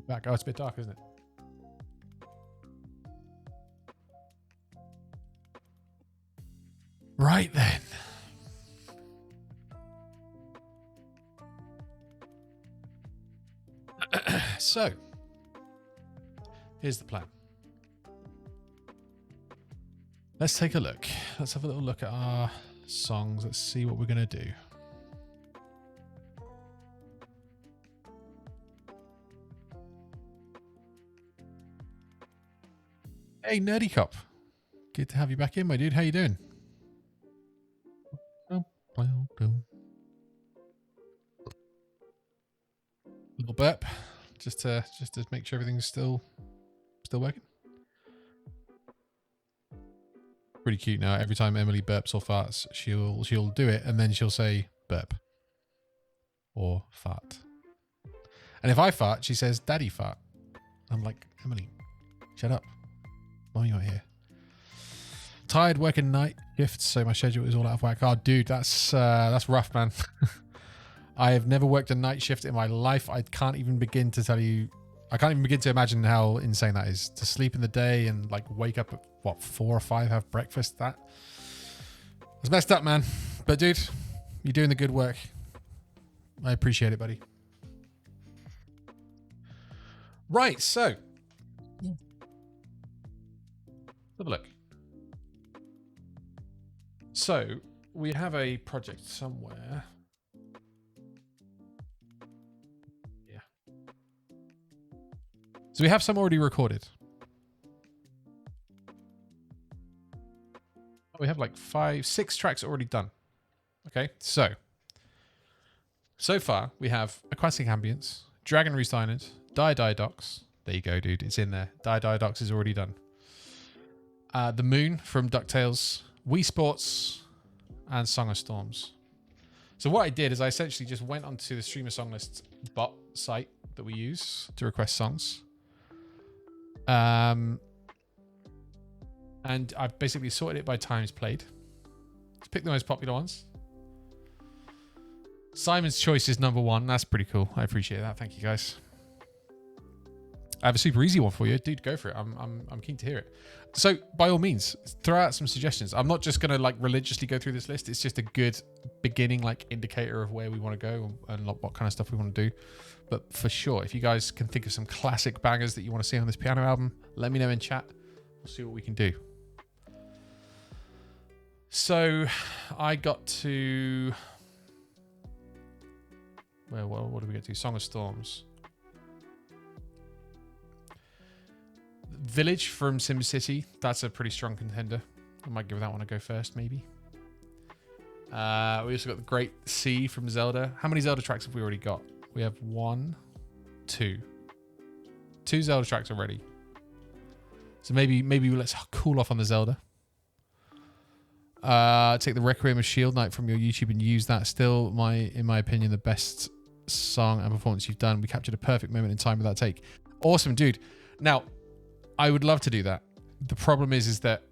Back. Oh, it's a bit dark, isn't it? Right then. So, here's the plan. Let's take a look. Let's have a little look at our songs. Let's see what we're going to do. Hey, Nerdy Cop. Good to have you back in, my dude. How you doing? Little burp, just to make sure everything's still working. Pretty cute now. Every time Emily burps or farts, she'll do it, and then she'll say burp or fart. And if I fart, she says daddy fart. I'm like, Emily, shut up. Mommy not here. Tired working night shifts, so my schedule is all out of whack. Oh, dude, that's rough, man. I have never worked a night shift in my life. I can't even begin to tell you. I can't even begin to imagine how insane that is. To sleep in the day and like wake up at 4 or 5, have breakfast. That's messed up, man. But dude, you're doing the good work. I appreciate it, buddy. Right, so let's have a look. So we have a project somewhere. Yeah. So we have some already recorded. We have like 6 tracks already done. Okay, so far we have Aquatic Ambience, Dragon Roost Island, Die Docks. There you go, dude. It's in there. Die Docks is already done. The Moon from DuckTales, Wii Sports, and Song of Storms. So what I did is I essentially just went onto the Streamer Song List bot site that we use to request songs. And I've basically sorted it by times played. Just pick the most popular ones. Simon's Choice is number 1. That's pretty cool. I appreciate that. Thank you, guys. I have a super easy one for you, dude. Go for it. I'm keen to hear it. So, by all means, throw out some suggestions. I'm not just gonna like religiously go through this list. It's just a good beginning, like indicator of where we want to go and what kind of stuff we want to do. But for sure, if you guys can think of some classic bangers that you want to see on this piano album, let me know in chat. We'll see what we can do. So, I got to what did we get to? Song of Storms. Village from SimCity. That's a pretty strong contender. I might give that one a go first, maybe. We also got the Great Sea from Zelda. How many Zelda tracks have we already got? We have 1, 2. 2 Zelda tracks already. So maybe let's cool off on the Zelda. Take the Requiem of Shield Knight from your YouTube and use that. Still, in my opinion, the best song and performance you've done. We captured a perfect moment in time with that take. Awesome, dude. Now, I would love to do that. The problem is that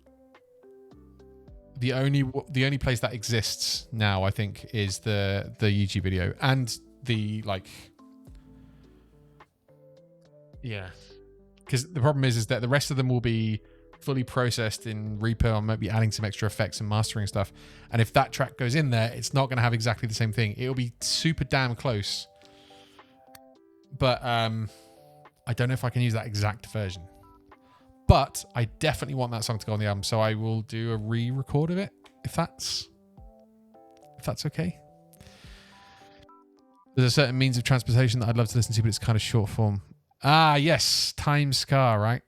the only place that exists now, I think, is the YouTube video and the like. Yeah, because the problem is that the rest of them will be fully processed in Reaper. I might be adding some extra effects and mastering stuff. And if that track goes in there, it's not going to have exactly the same thing. It'll be super damn close. But I don't know if I can use that exact version. But I definitely want that song to go on the album, so I will do a re-record of it, if that's okay. There's a certain means of transportation that I'd love to listen to, but it's kind of short form. Ah, yes, Time Scar, right?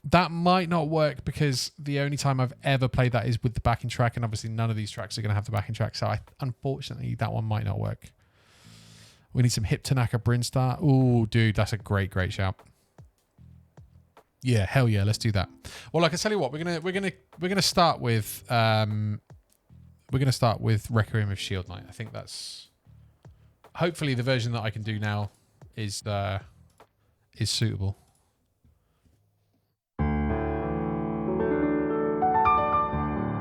That might not work because the only time I've ever played that is with the backing track, and obviously none of these tracks are going to have the backing track, so unfortunately that one might not work. We need some Hip Tanaka Brinstar. Ooh, dude, that's a great shout. Yeah, hell yeah, let's do that. Well, like I tell you what, we're gonna start with Requiem of Shield Knight. I think that's hopefully the version that I can do now is suitable.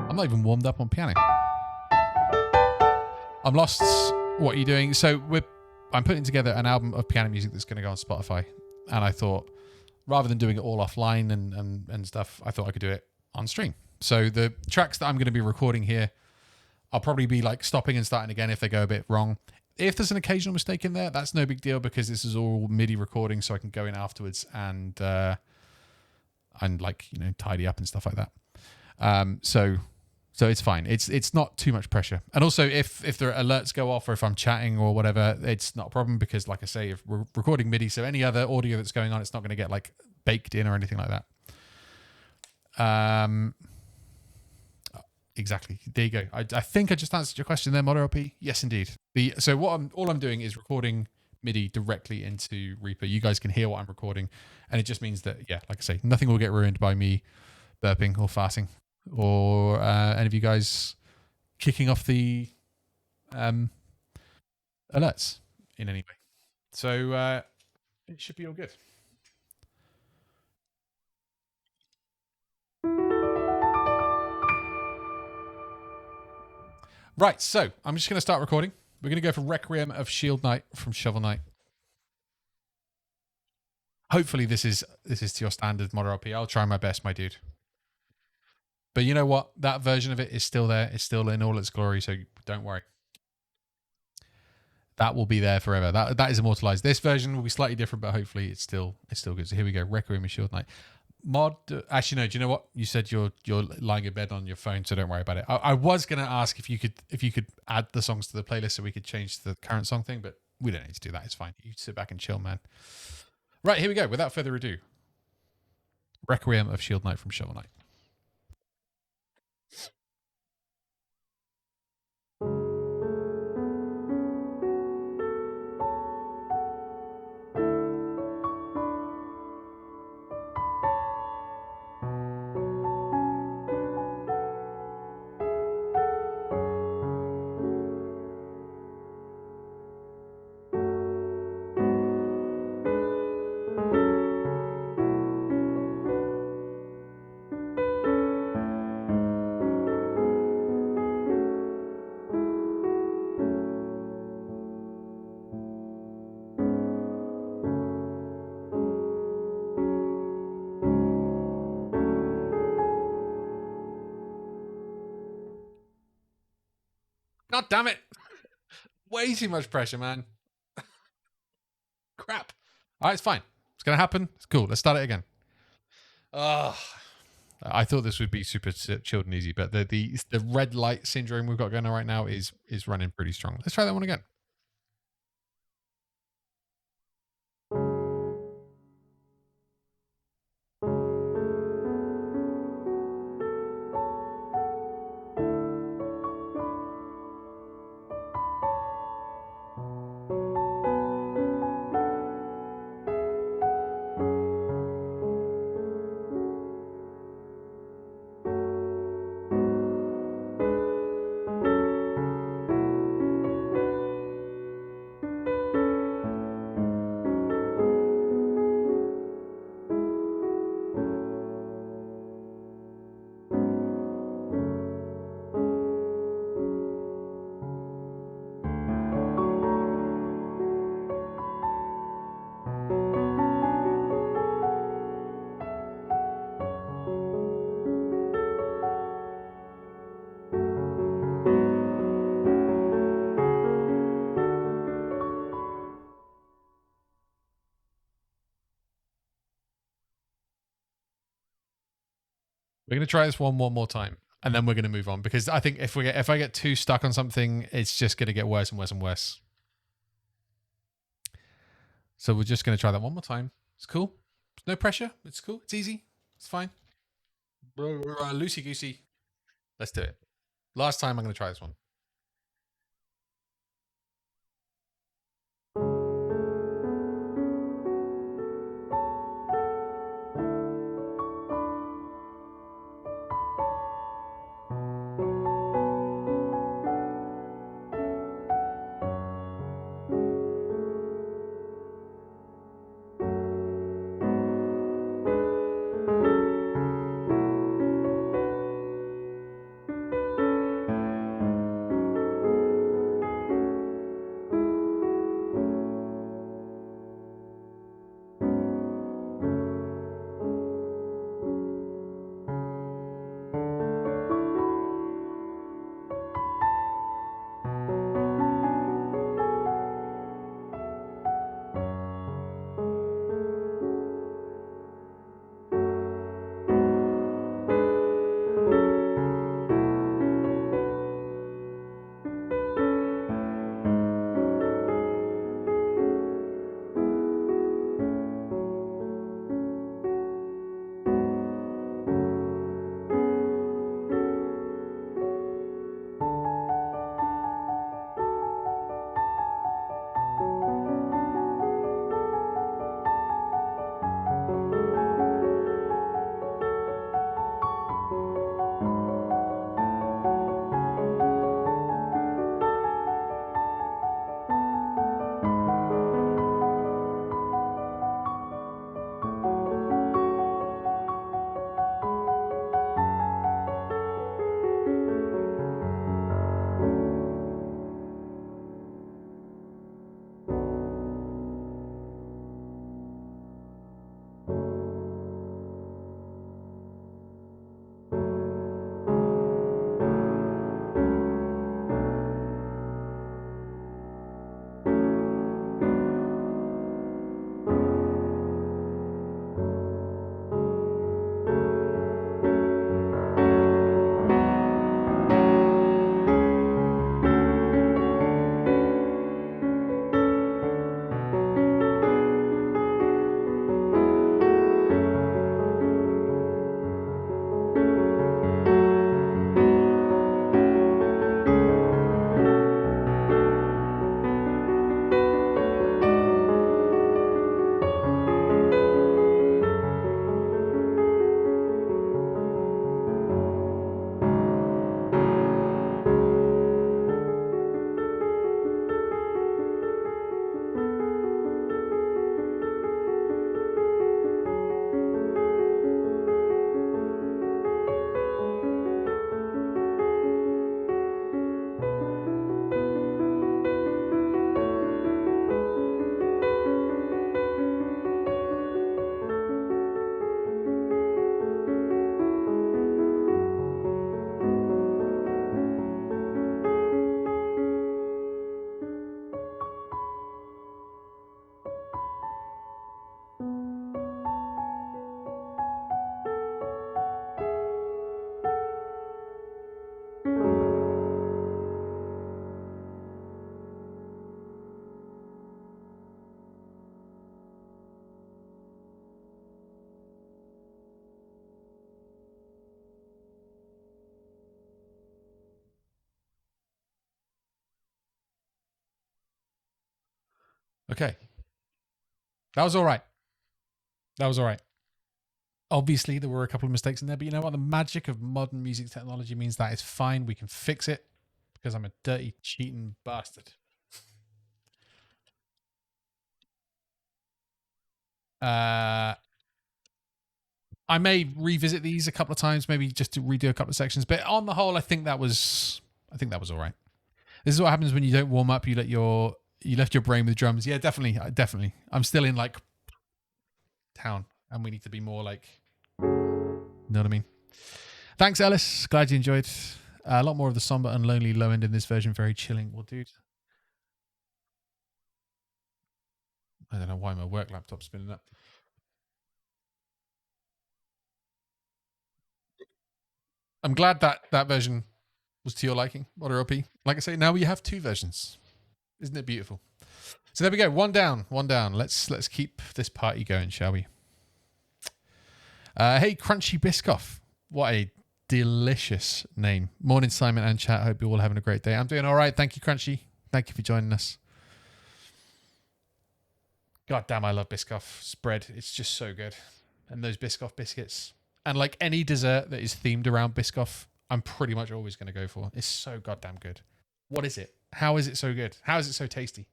I'm not even warmed up on piano. I'm lost. What are you doing? So I'm putting together an album of piano music that's going to go on Spotify, and I thought rather than doing it all offline and stuff, I thought I could do it on stream. So the tracks that I'm going to be recording here, I'll probably be like stopping and starting again if they go a bit wrong. If there's an occasional mistake in there, that's no big deal because this is all MIDI recording, so I can go in afterwards and like, you know, tidy up and stuff like that. So it's fine. It's not too much pressure. And also if the alerts go off or if I'm chatting or whatever, it's not a problem because, like I say, if we're recording MIDI, so any other audio that's going on, it's not going to get like baked in or anything like that. Exactly. There you go. I think I just answered your question there, Mono LP. Yes, indeed. So all I'm doing is recording MIDI directly into Reaper. You guys can hear what I'm recording, and it just means that, yeah, like I say, nothing will get ruined by me burping or farting or any of you guys kicking off the alerts in any way. So it should be all good. Right, so I'm just going to start recording. We're going to go for Requiem of Shield Knight from Shovel Knight. Hopefully this is to your standard Mod LP. I'll try my best, my dude. But you know what? That version of it is still there. It's still in all its glory, so don't worry. That will be there forever. That is immortalized. This version will be slightly different, but hopefully it's still good. So here we go. Requiem of Shield Knight. Mod, actually no. Do you know what? You said you're lying in bed on your phone, so don't worry about it. I was going to ask if you could add the songs to the playlist so we could change the current song thing, but we don't need to do that. It's fine. You sit back and chill, man. Right, here we go. Without further ado, Requiem of Shield Knight from Shovel Knight. God damn it. Way too much pressure, man. Crap. All right, it's fine. It's going to happen. It's cool. Let's start it again. I thought this would be super chilled and easy, but the red light syndrome we've got going on right now is running pretty strong. Let's try that one again. We're going to try this one more time, and then we're going to move on, because I think if I get too stuck on something, it's just going to get worse and worse and worse. So we're just going to try that one more time. It's cool. No pressure. It's cool. It's easy. It's fine. Loosey goosey. Let's do it. Last time I'm going to try this one. Okay. That was all right. That was all right. Obviously, there were a couple of mistakes in there, but you know what? The magic of modern music technology means that is fine. We can fix it because I'm a dirty, cheating bastard. I may revisit these a couple of times, maybe just to redo a couple of sections. But on the whole, I think that was all right. This is what happens when you don't warm up. You left your brain with drums. Yeah, definitely. I'm still in like town, and we need to be more like, you know what I mean? Thanks, Ellis. Glad you enjoyed. A lot more of the somber and lonely low end in this version. Very chilling. Well, dude, I don't know why my work laptop's spinning up. I'm glad that version was to your liking, Modder OP. Like I say, now we have 2 versions. Isn't it beautiful? So there we go. One down. Let's keep this party going, shall we? Hey, Crunchy Biscoff. What a delicious name. Morning, Simon and chat. Hope you're all having a great day. I'm doing all right. Thank you, Crunchy. Thank you for joining us. God damn, I love Biscoff spread. It's just so good. And those Biscoff biscuits. And like any dessert that is themed around Biscoff, I'm pretty much always going to go for. It's so goddamn good. What is it? How is it so good? How is it so tasty?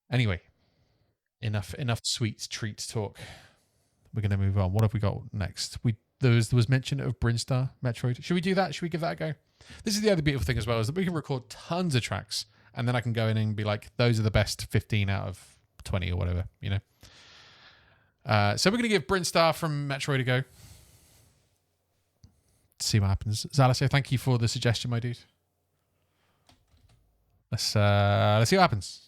Anyway, enough sweet treat talk. We're going to move on. What have we got next? There was mention of Brinstar Metroid. Should we do that? Should we give that a go? This is the other beautiful thing as well, is that we can record tons of tracks, and then I can go in and be like, those are the best 15 out of 20 or whatever, you know? So we're going to give Brinstar from Metroid a go. See what happens. Zalaso, thank you for the suggestion, my dude. Let's see what happens.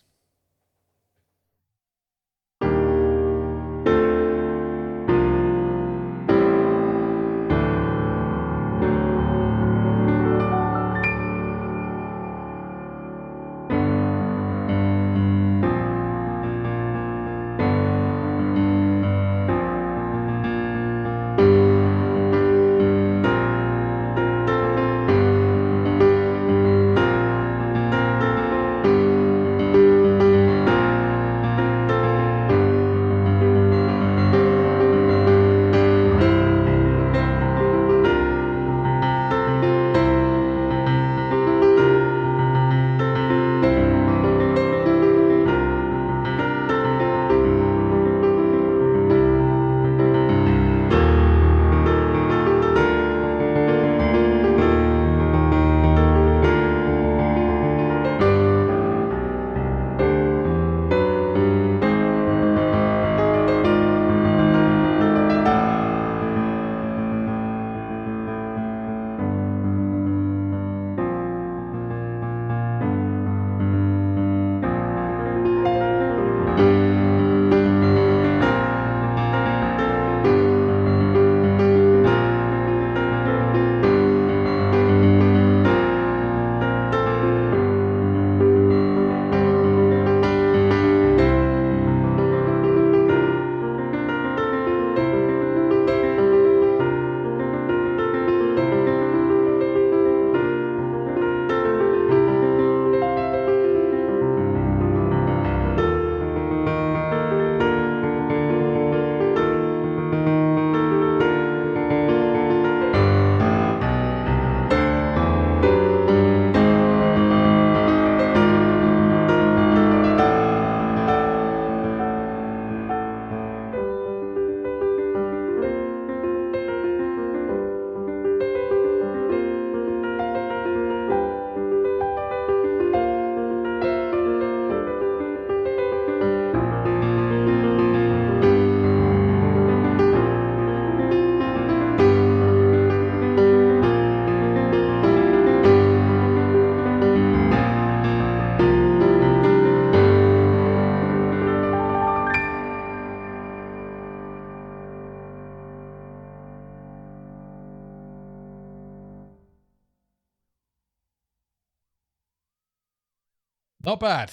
Not bad.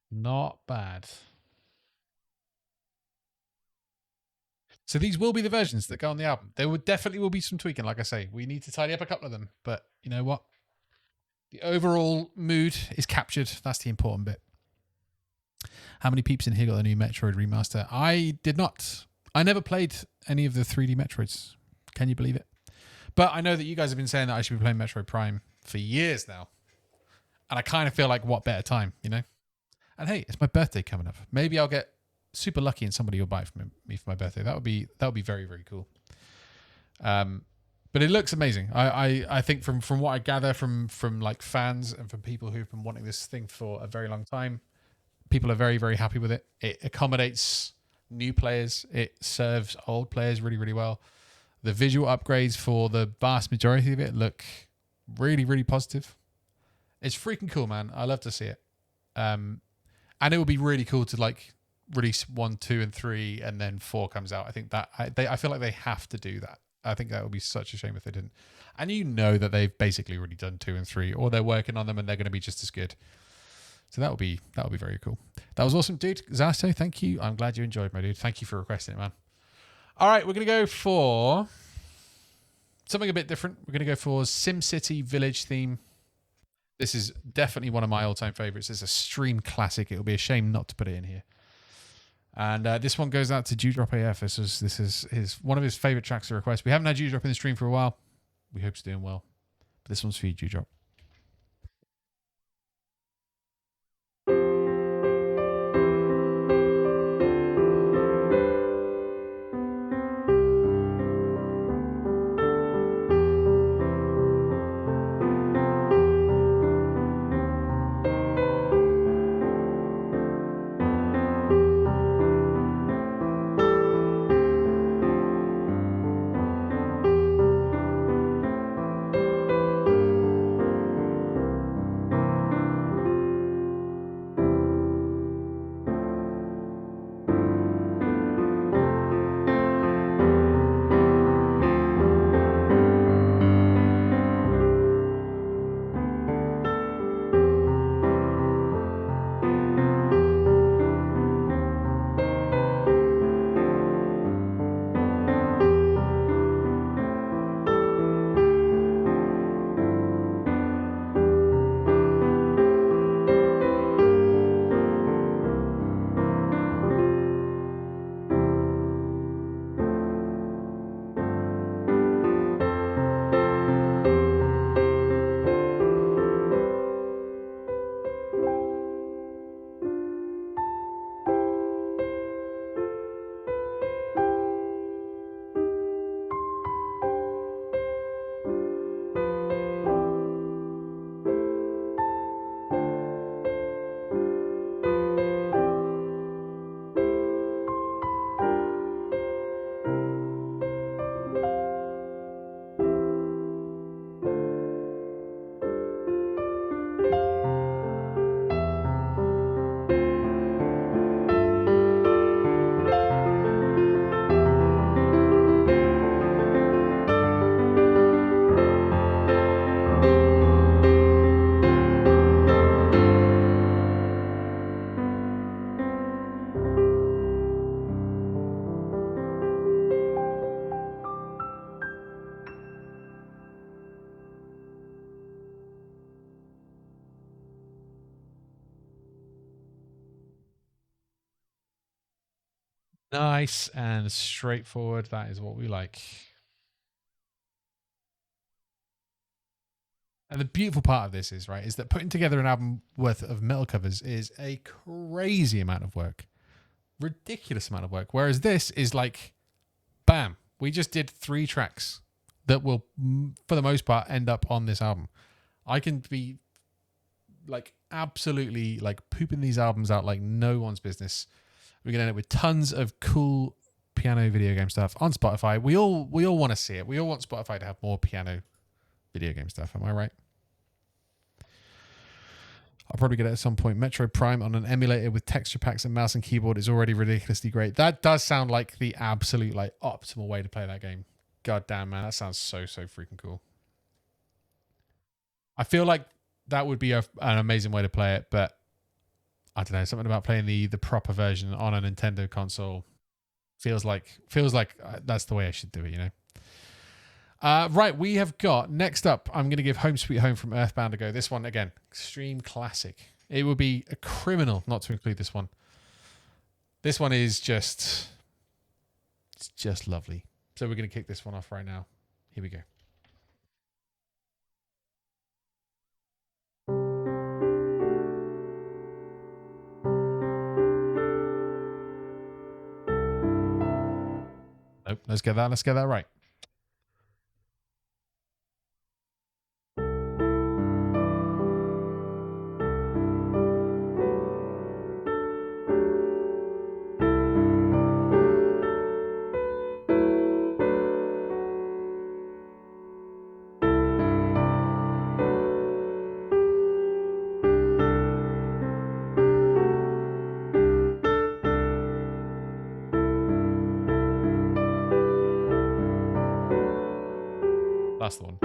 Not bad. So these will be the versions that go on the album. There would definitely will be some tweaking, like I say. We need to tidy up a couple of them. But you know what? The overall mood is captured. That's the important bit. How many peeps in here got the new Metroid remaster? I did not. I never played any of the 3D Metroids. Can you believe it? But I know that you guys have been saying that I should be playing Metroid Prime for years now. And I kind of feel like, what better time, you know? And hey, it's my birthday coming up. Maybe I'll get super lucky and somebody will buy it from me for my birthday. That would be very, very cool. But it looks amazing. I think from what I gather from like fans and from people who've been wanting this thing for a very long time, people are very, very happy with it. It accommodates new players. It serves old players really, really well. The visual upgrades for the vast majority of it look really, really positive. It's freaking cool, man. I love to see it. And it would be really cool to like release 1, 2, and 3, and then 4 comes out. I think that I feel like they have to do that. I think that would be such a shame if they didn't. And you know that they've basically already done 2 and 3, or they're working on them and they're going to be just as good. So that would be very cool. That was awesome, dude. Zasto, thank you. I'm glad you enjoyed, my dude. Thank you for requesting it, man. All right, we're going to go for something a bit different. We're going to go for SimCity Village theme. This is definitely one of my all-time favorites. It's a stream classic. It would be a shame not to put it in here. And this one goes out to Dewdrop AF. This is one of his favorite tracks to request. We haven't had Dewdrop in the stream for a while. We hope he's doing well. But this one's for you, Dewdrop. Nice and straightforward. That is what we like. And the beautiful part of this is, right, is that putting together an album worth of metal covers is a crazy amount of work. Ridiculous amount of work. Whereas this is like, bam, we just did 3 tracks that will, for the most part, end up on this album. I can be like absolutely like pooping these albums out like no one's business. We're going to end up with tons of cool piano video game stuff on Spotify. We all want to see it. We all want Spotify to have more piano video game stuff. Am I right? I'll probably get it at some point. Metroid Prime on an emulator with texture packs and mouse and keyboard is already ridiculously great. That does sound like the absolute like optimal way to play that game. God damn, man. That sounds so freaking cool. I feel like that would be an amazing way to play it, but I don't know, something about playing the proper version on a Nintendo console feels like that's the way I should do it, you know? Right, we have got, next up, I'm going to give Home Sweet Home from Earthbound a go. This one, again, extreme classic. It would be a criminal not to include this one. This one is just, it's just lovely. So we're going to kick this one off right now. Here we go. Nope, let's get that right. That's the one.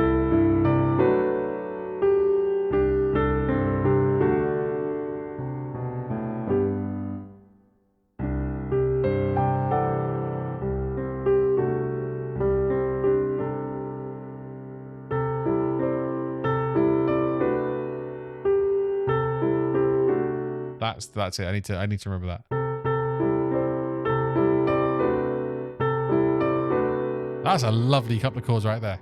That's it. I need to remember that. That's a lovely couple of chords right there.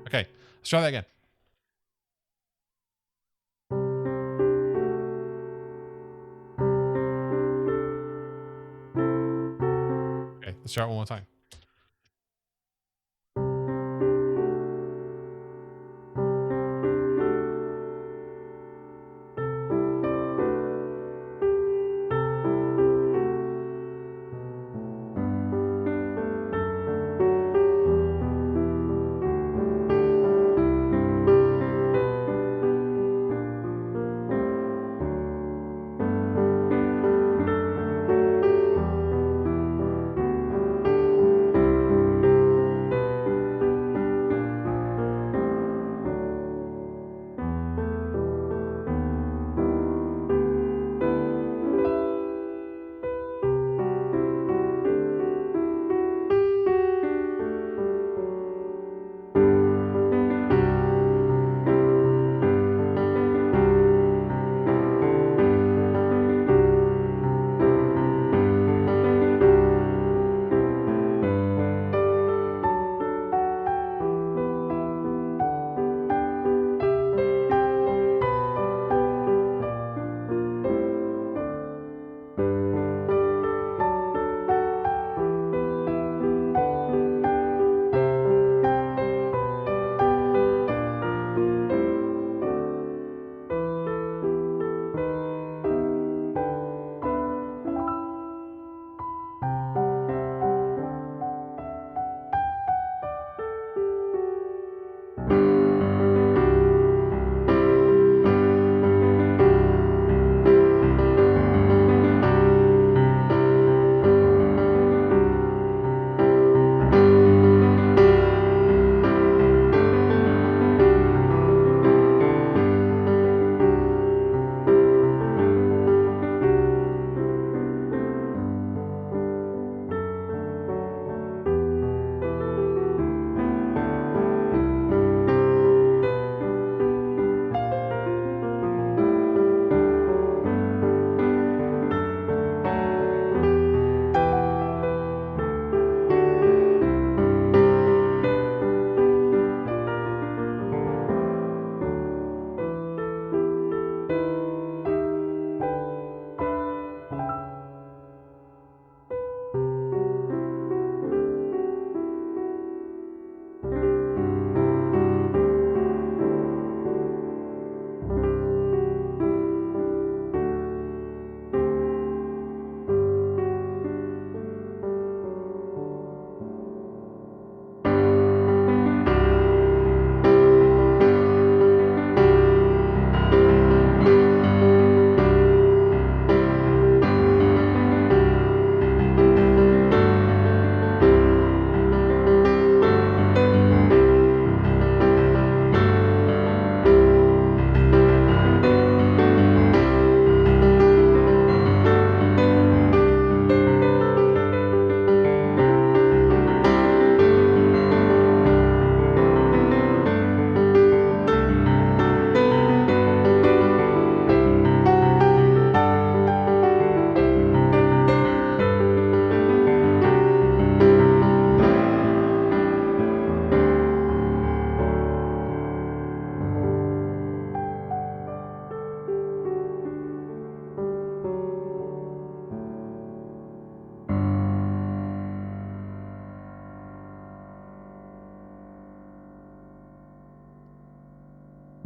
Okay, let's try that again. Okay, let's try it one more time.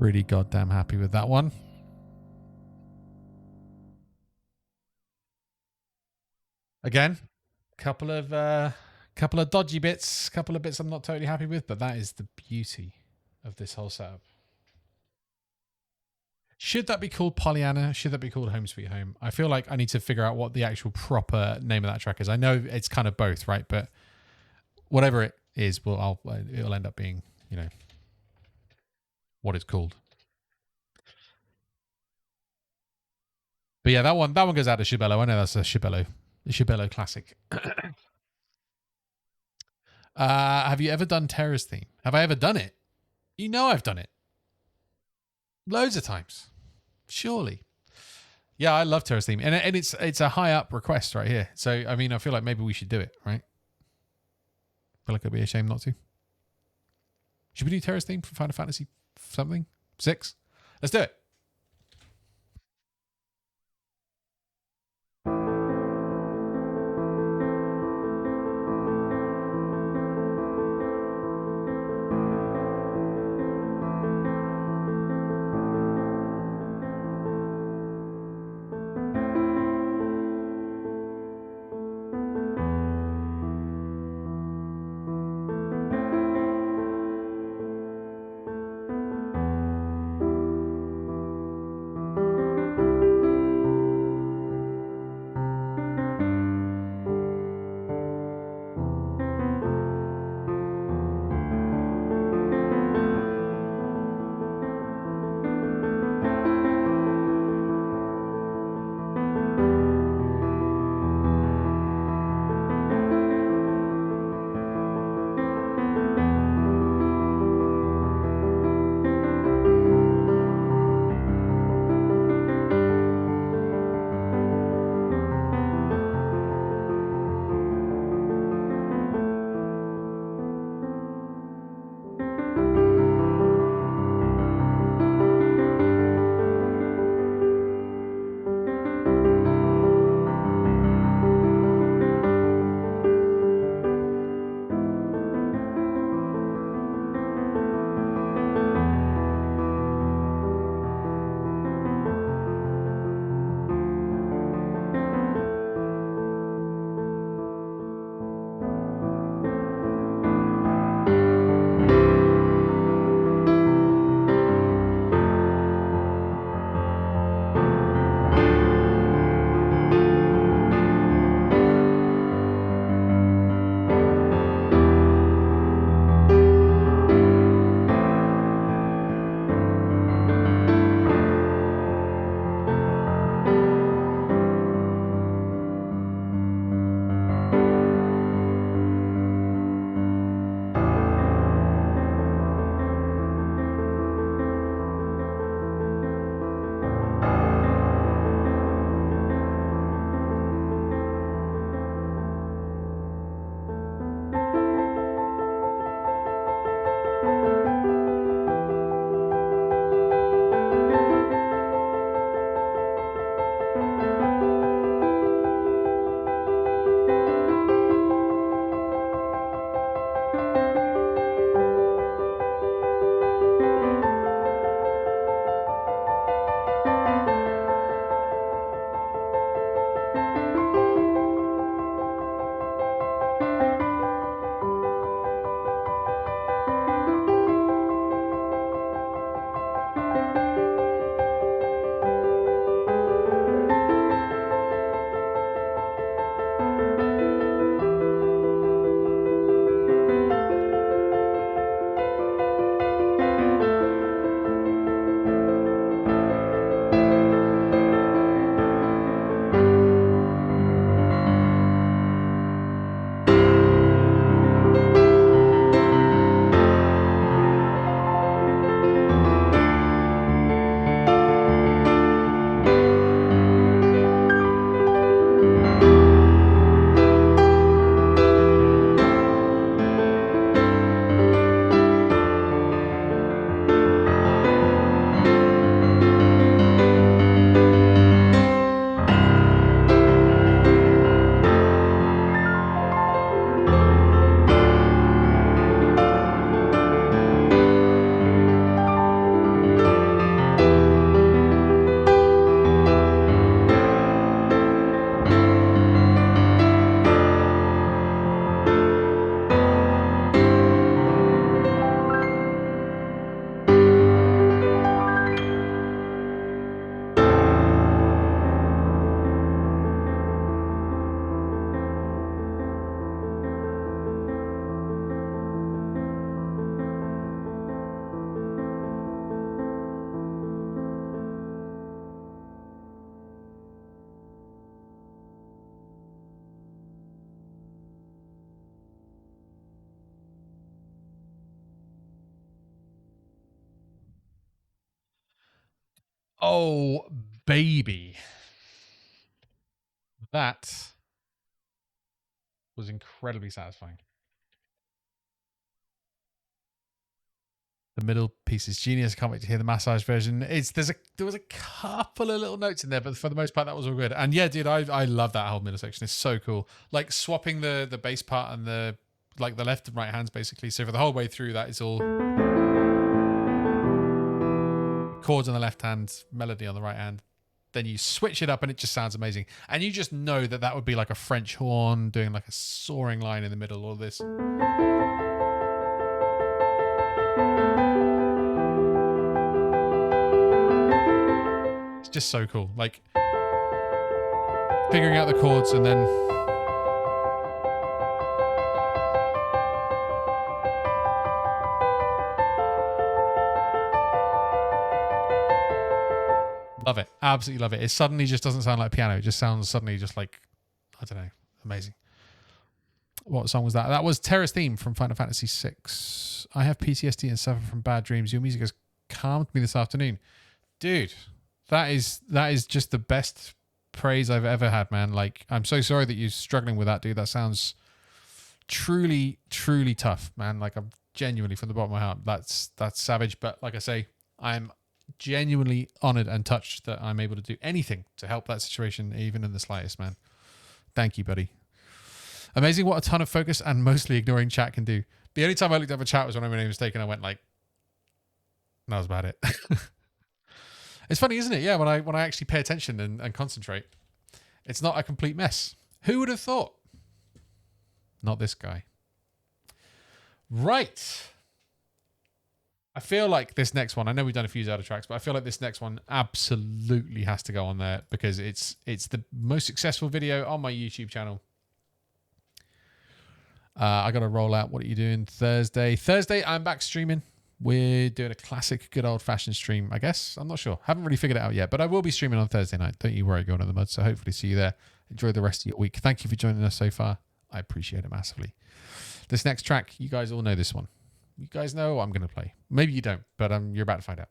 Pretty goddamn happy with that one. Again, couple of dodgy bits, couple of bits I'm not totally happy with, but that is the beauty of this whole setup. Should that be called Pollyanna? Should that be called Home Sweet Home? I feel like I need to figure out what the actual proper name of that track is. I know it's kind of both, right? But whatever it is, it'll end up being, you know, what it's called. But yeah, that one goes out to Shibello. I know that's a Shibello classic. Have you ever done Terror's theme? Have I ever done it? You know I've done it. Loads of times. Surely. Yeah, I love Terror's theme. And it's a high up request right here. So, I mean, I feel like maybe we should do it, right? I feel like it'd be a shame not to. Should we do Terror's theme for Final Fantasy something? 6? Let's do it. Oh, baby. That was incredibly satisfying. The middle piece is genius. Can't wait to hear the massage version. There was a couple of little notes in there, but for the most part, that was all good. And yeah, dude, I love that whole middle section. It's so cool. Like swapping the bass part and the left and right hands basically. So for the whole way through, that is all chords on the left hand, melody on the right hand. Then you switch it up and it just sounds amazing. And you just know that would be like a French horn doing like a soaring line in the middle. All this. It's just so cool. Like figuring out the chords and then love it. Absolutely love it. It suddenly just doesn't sound like piano. It just sounds suddenly just like, I don't know, amazing. What song was that? That was Terra's theme from Final Fantasy VI. I have PTSD and suffer from bad dreams. Your music has calmed me this afternoon. Dude, that is just the best praise I've ever had, man. Like, I'm so sorry that you're struggling with that, dude. That sounds truly, truly tough, man. Like, I'm genuinely from the bottom of my heart. That's savage. But like I say, I'm genuinely honored and touched that I'm able to do anything to help that situation, even in the slightest, man. Thank you, buddy. Amazing what a ton of focus and mostly ignoring chat can do. The only time I looked up a chat was when I made a mistake and I went like, that was about it. It's funny, isn't it? Yeah, when I actually pay attention and concentrate, it's not a complete mess. Who would have thought? Not this guy. Right. I feel like this next one, I know we've done a few Zelda tracks, but I feel like this next one absolutely has to go on there because it's the most successful video on my YouTube channel. I got to roll out. What are you doing Thursday? Thursday, I'm back streaming. We're doing a classic, good old-fashioned stream, I guess. I'm not sure. Haven't really figured it out yet, but I will be streaming on Thursday night. Don't you worry, going in the mud. So hopefully see you there. Enjoy the rest of your week. Thank you for joining us so far. I appreciate it massively. This next track, you guys all know this one. You guys know what I'm going to play. Maybe you don't, but you're about to find out.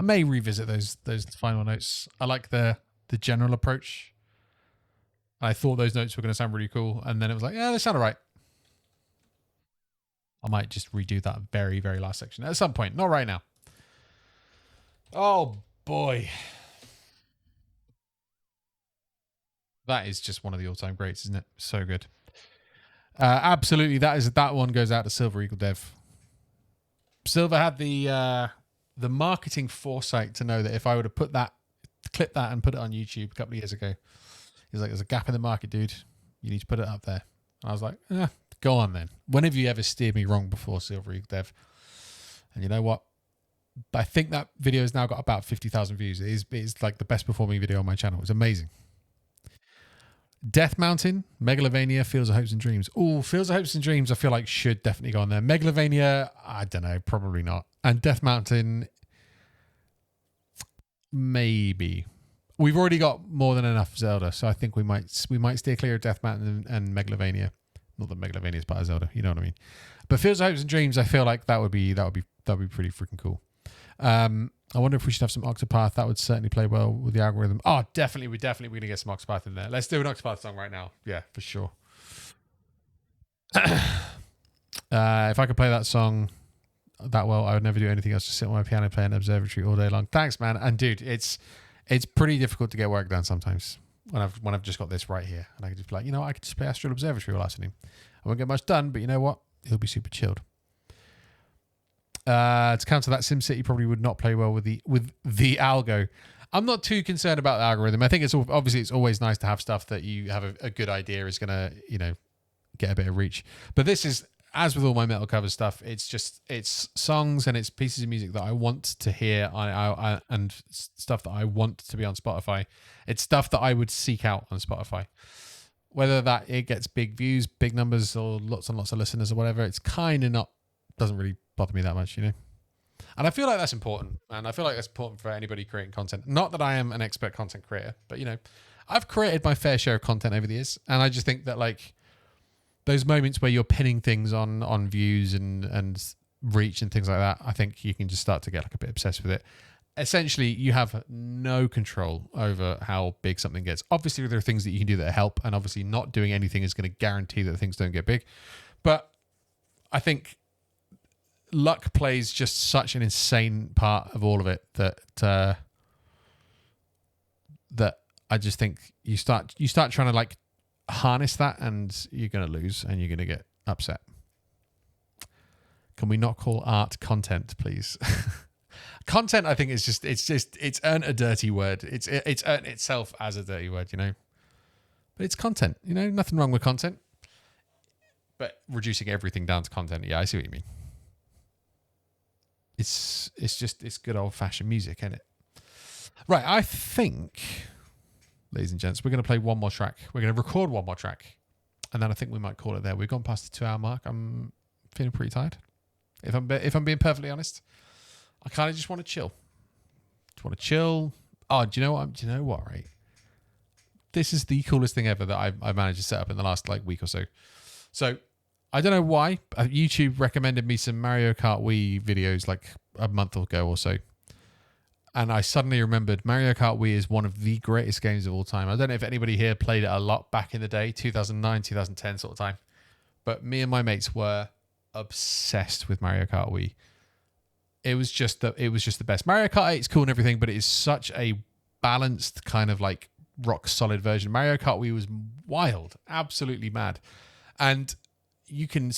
may revisit those final notes. I like the general approach. I thought those notes were going to sound really cool, and then it was like, yeah, they sound all right. I might just redo that very, very last section at some point. Not right now. Oh, boy. That is just one of the all-time greats, isn't it? So good. Absolutely, that one goes out to Silver Eagle Dev. Silver had the marketing foresight to know that if I were to clip that and put it on YouTube a couple of years ago, he's like, there's a gap in the market, dude. You need to put it up there. And I was like, go on then. When have you ever steered me wrong before, Silver Eagle Dev? And you know what? I think that video has now got about 50,000 views. It is like the best performing video on my channel. It's amazing. Death Mountain, Megalovania, Fields of Hopes and Dreams. Oh, Fields of Hopes and Dreams, I feel like should definitely go on there. Megalovania, I don't know, probably not. And Death Mountain, maybe. We've already got more than enough Zelda, so I think we might steer clear of Death Mountain and Megalovania. Not that Megalovania is part of Zelda, you know what I mean. But Fields of Hopes and Dreams, I feel like that would be pretty freaking cool. I wonder if we should have some Octopath. That would certainly play well with the algorithm. Oh, definitely. We're going to get some Octopath in there. Let's do an Octopath song right now. Yeah, for sure. If I could play that song that well, I would never do anything else. Just sit on my piano playing Observatory all day long. Thanks, man. And dude, it's pretty difficult to get work done sometimes when I've just got this right here. And I can just be like, I could just play Astral Observatory all afternoon. I won't get much done, but you know what? It'll be super chilled. To counter that, SimCity probably would not play well with the algo. I'm not too concerned about the algorithm. I think it's always nice to have stuff that you have a good idea is going to, get a bit of reach. But this is, as with all my metal cover stuff, it's songs and it's pieces of music that I want to hear and stuff that I want to be on Spotify. It's stuff that I would seek out on Spotify. Whether that it gets big views, big numbers, or lots and lots of listeners or whatever, it's kind of doesn't really bother me that much, And I feel like that's important. And I feel like that's important for anybody creating content. Not that I am an expert content creator, but, I've created my fair share of content over the years. And I just think that, like, those moments where you're pinning things on views and reach and things like that, I think you can just start to get, like, a bit obsessed with it. Essentially, you have no control over how big something gets. Obviously, there are things that you can do that help. And obviously, not doing anything is going to guarantee that things don't get big. But I think luck plays just such an insane part of all of it that I just think you start trying to like harness that and you're going to lose and you're going to get upset. Can we not call art content, please? Content, I think, is just it's earned a dirty word. It's earned itself as a dirty word, But it's content, nothing wrong with content. But reducing everything down to content, yeah, I see what you mean. It's good old fashioned music, isn't it? Right, I think, ladies and gents, we're going to play one more track. We're going to record one more track, and then I think we might call it there. We've gone past the 2 hour mark. I'm feeling pretty tired. If I'm being perfectly honest, I kind of just want to chill. Oh, do you know what? Right, this is the coolest thing ever that I've managed to set up in the last week or so. So, I don't know why. YouTube recommended me some Mario Kart Wii videos like a month ago or so. And I suddenly remembered Mario Kart Wii is one of the greatest games of all time. I don't know if anybody here played it a lot back in the day, 2009, 2010 sort of time. But me and my mates were obsessed with Mario Kart Wii. It was just the best. Mario Kart 8 is cool and everything, but it is such a balanced kind of like rock solid version. Mario Kart Wii was wild, absolutely mad. And you can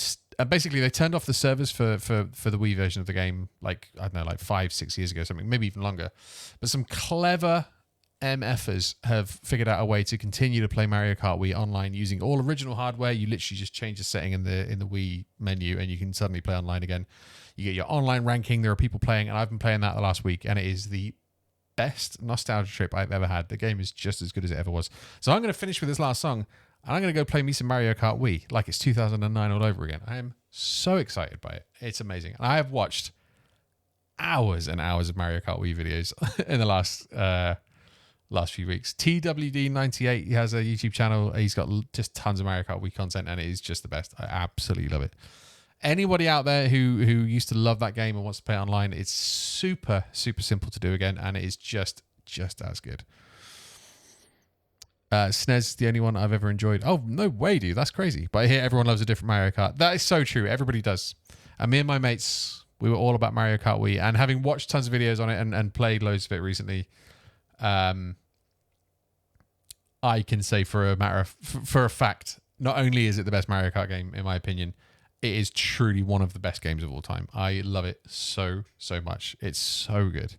basically they turned off the servers for the Wii version of the game, like, I don't know, like 5-6 years ago, something, maybe even longer. But some clever MFers have figured out a way to continue to play Mario Kart Wii online using all original hardware. You literally just change the setting in the Wii menu and you can suddenly play online again. You get your online ranking. There are people playing, and I've been playing that the last week, and it is the best nostalgia trip I've ever had. The game is just as good as it ever was. So I'm going to finish with this last song, and I'm going to go play me some Mario Kart Wii like it's 2009 all over again. I am so excited by it. It's amazing. And I have watched hours and hours of Mario Kart Wii videos in the last few weeks. TWD98, he has a YouTube channel. He's got just tons of Mario Kart Wii content, and it is just the best. I absolutely love it. Anybody out there who used to love that game and wants to play it online, it's super simple to do again, and it is just as good. SNES is the only one I've ever enjoyed. Oh, no way, dude. That's crazy. But I hear everyone loves a different Mario Kart. That is so true. Everybody does. And me and my mates, we were all about Mario Kart Wii. And having watched tons of videos on it and played loads of it recently, I can say for a fact, not only is it the best Mario Kart game, in my opinion, it is truly one of the best games of all time. I love it so much. It's so good.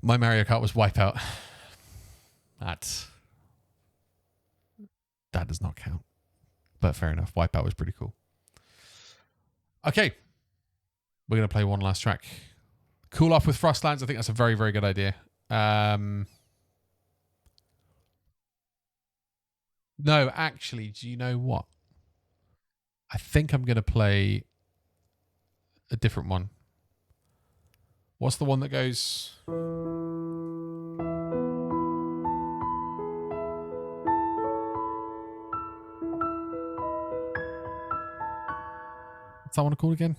My Mario Kart was Wipeout. That does not count. But fair enough. Wipeout was pretty cool. Okay. We're going to play one last track. Cool Off with Frostlands. I think that's a very, very good idea. No, actually, do you know what? I think I'm going to play a different one. What's the one that goes... What's that one called again?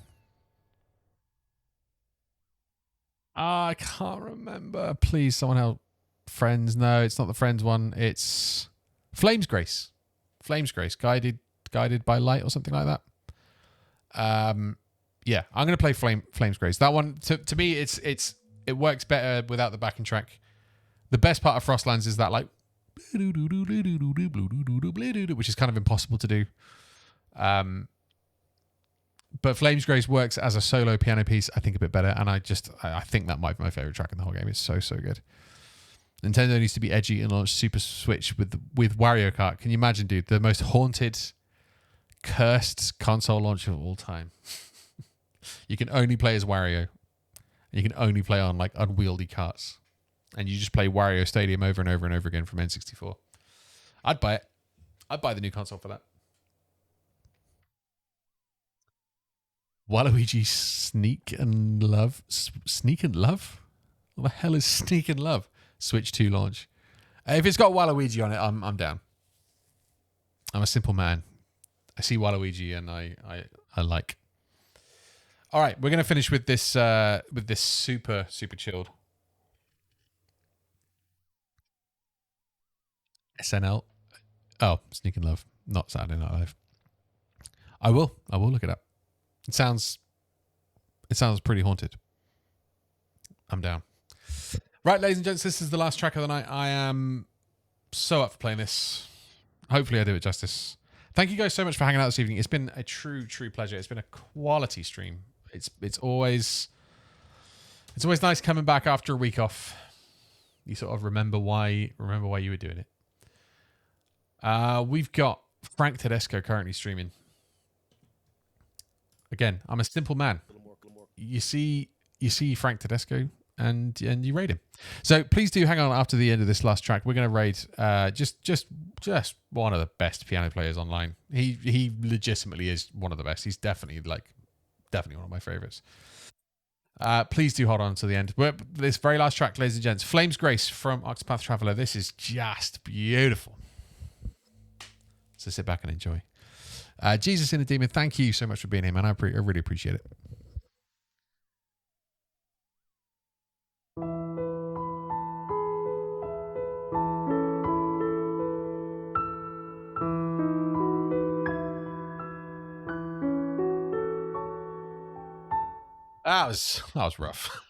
I can't remember. Please, someone help. Friends. No, it's not the Friends one. It's Flames Grace. Flames Grace. Guided by Light or something like that. Yeah, I'm going to play Flames Grace. That one, to me, it works better without the backing track. The best part of Frostlands is that, like, which is kind of impossible to do. But Flames Grace works as a solo piano piece, I think, a bit better. And I think that might be my favorite track in the whole game. It's so good. Nintendo needs to be edgy and launch Super Switch with Wario Kart. Can you imagine, dude? The most haunted, cursed console launch of all time. You can only play as Wario. You can only play on like unwieldy carts. And you just play Wario Stadium over and over and over again from N64. I'd buy it. I'd buy the new console for that. Waluigi Sneak and Love? Sneak and Love? What the hell is Sneak and Love? Switch 2 launch. If it's got Waluigi on it, I'm down. I'm a simple man. I see Waluigi and I like. All right, we're gonna finish with this super chilled SNL. Oh, Sneak and Love, not Saturday Night Live. I will look it up. It sounds pretty haunted. I'm down. Right, ladies and gents, this is the last track of the night. I am so up for playing this. Hopefully I do it justice. Thank you guys so much for hanging out this evening. It's been a true pleasure. It's been a quality stream. It's always nice coming back after a week off. You sort of remember why you were doing it. We've got Frank Tedesco currently streaming. Again, I'm a simple man. You see Frank Tedesco and you raid him. So please do hang on after the end of this last track. We're going to raid just one of the best piano players online. He legitimately is one of the best. He's definitely one of my favorites. Please do hold on to the end. This very last track, ladies and gents, Flames Grace from Octopath Traveler. This is just beautiful. So sit back and enjoy. Jesus in a Demon, thank you so much for being here, man. I really appreciate it. That was rough.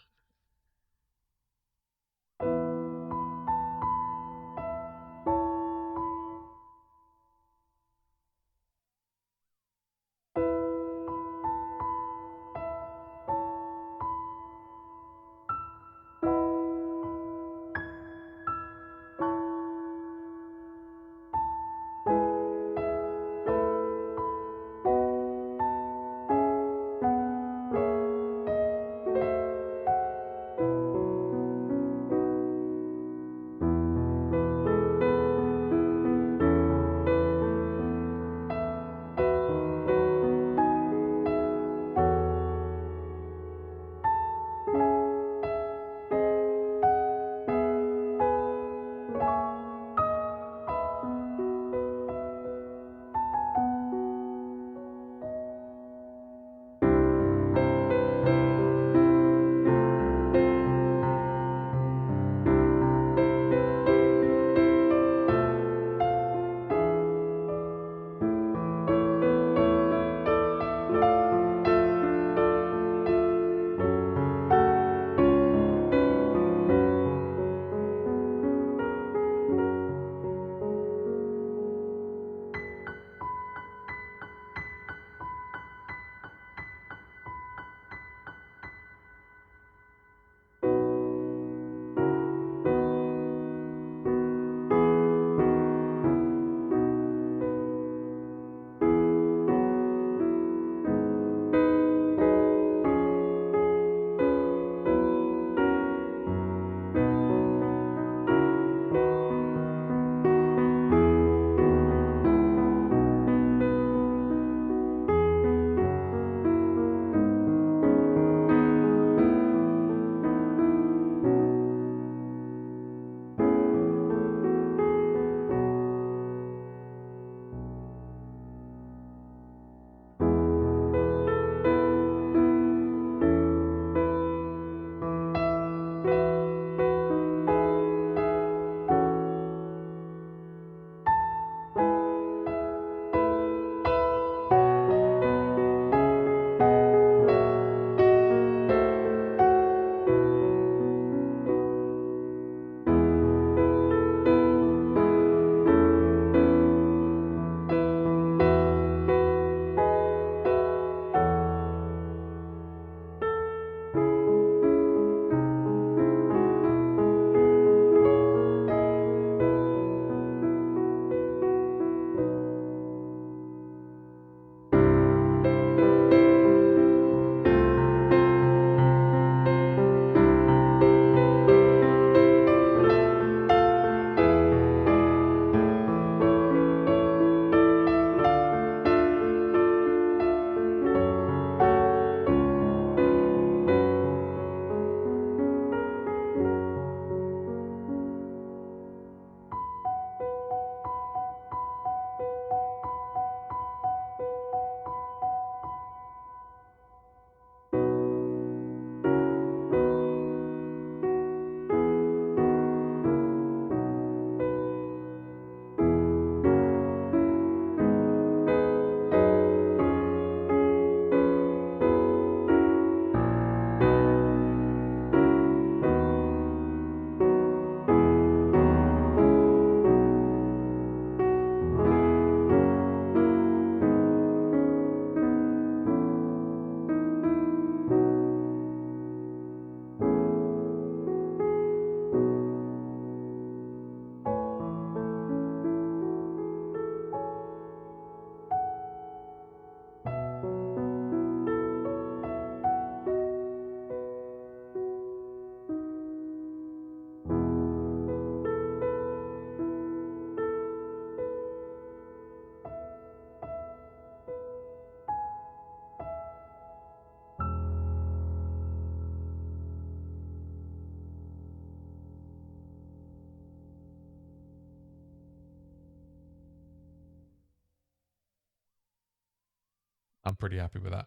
I'm pretty happy with that.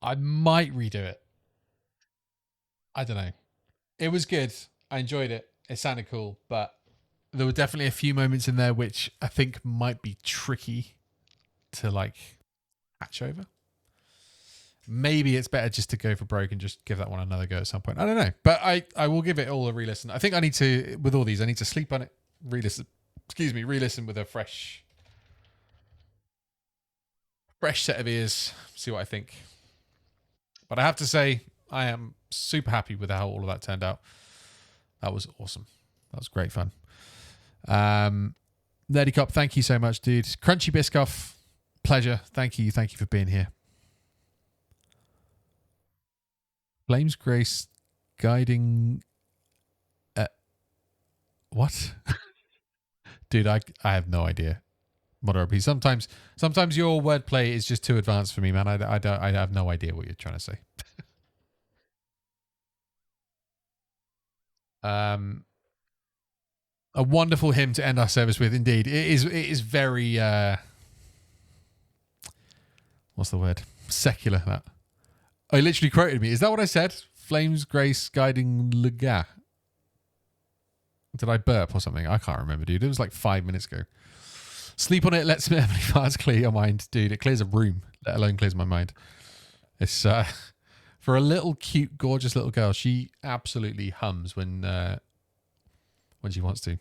I might redo it. I don't know. It was good. I enjoyed it. It sounded cool, but there were definitely a few moments in there which I think might be tricky to like patch over. Maybe it's better just to go for broke and just give that one another go at some point. I don't know, but I will give it all a re-listen. I think I need to, with all these, I need to sleep on it, re-listen with a fresh set of ears, see what I think. But I have to say, I am super happy with how all of that turned out. That was awesome. That was great fun. Nerdy Cop, thank you so much, dude. Crunchy Biscoff, pleasure. Thank you for being here. Flames Grace guiding. What? Dude, I have no idea. Modern Sometimes your wordplay is just too advanced for me, man. I have no idea what you're trying to say. A wonderful hymn to end our service with, indeed. It is very what's the word? Secular, that. I literally quoted me. Is that what I said? Flames Grace guiding Lega. Did I burp or something? I can't remember, dude. It was like 5 minutes ago. Sleep on it, let some heavenly farts clear your mind. Dude, it clears a room, let alone clears my mind. It's for a little cute, gorgeous little girl, she absolutely hums when she wants to.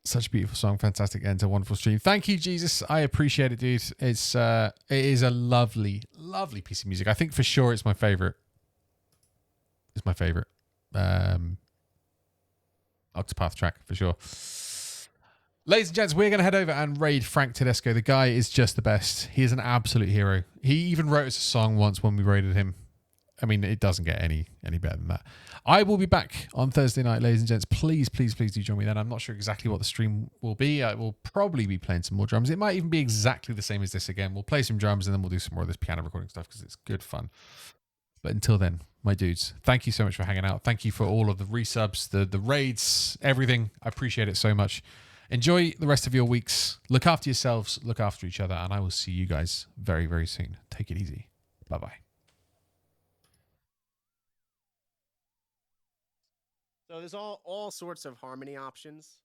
Such a beautiful song, fantastic end to a wonderful stream. Thank you, Jesus. I appreciate it, dude. It is a lovely, lovely piece of music. I think for sure it's my favorite. It's my favorite Octopath track for sure. Ladies and gents, we're going to head over and raid Frank Tedesco. The guy is just the best. He is an absolute hero. He even wrote us a song once when we raided him. I mean, it doesn't get any better than that. I will be back on Thursday night, ladies and gents. Please do join me then. I'm not sure exactly what the stream will be. I will probably be playing some more drums. It might even be exactly the same as this again. We'll play some drums and then we'll do some more of this piano recording stuff because it's good fun. But until then, my dudes, thank you so much for hanging out. Thank you for all of the resubs, the raids, everything. I appreciate it so much. Enjoy the rest of your weeks. Look after yourselves. Look after each other. And I will see you guys very, very soon. Take it easy. Bye-bye. So there's all sorts of harmony options.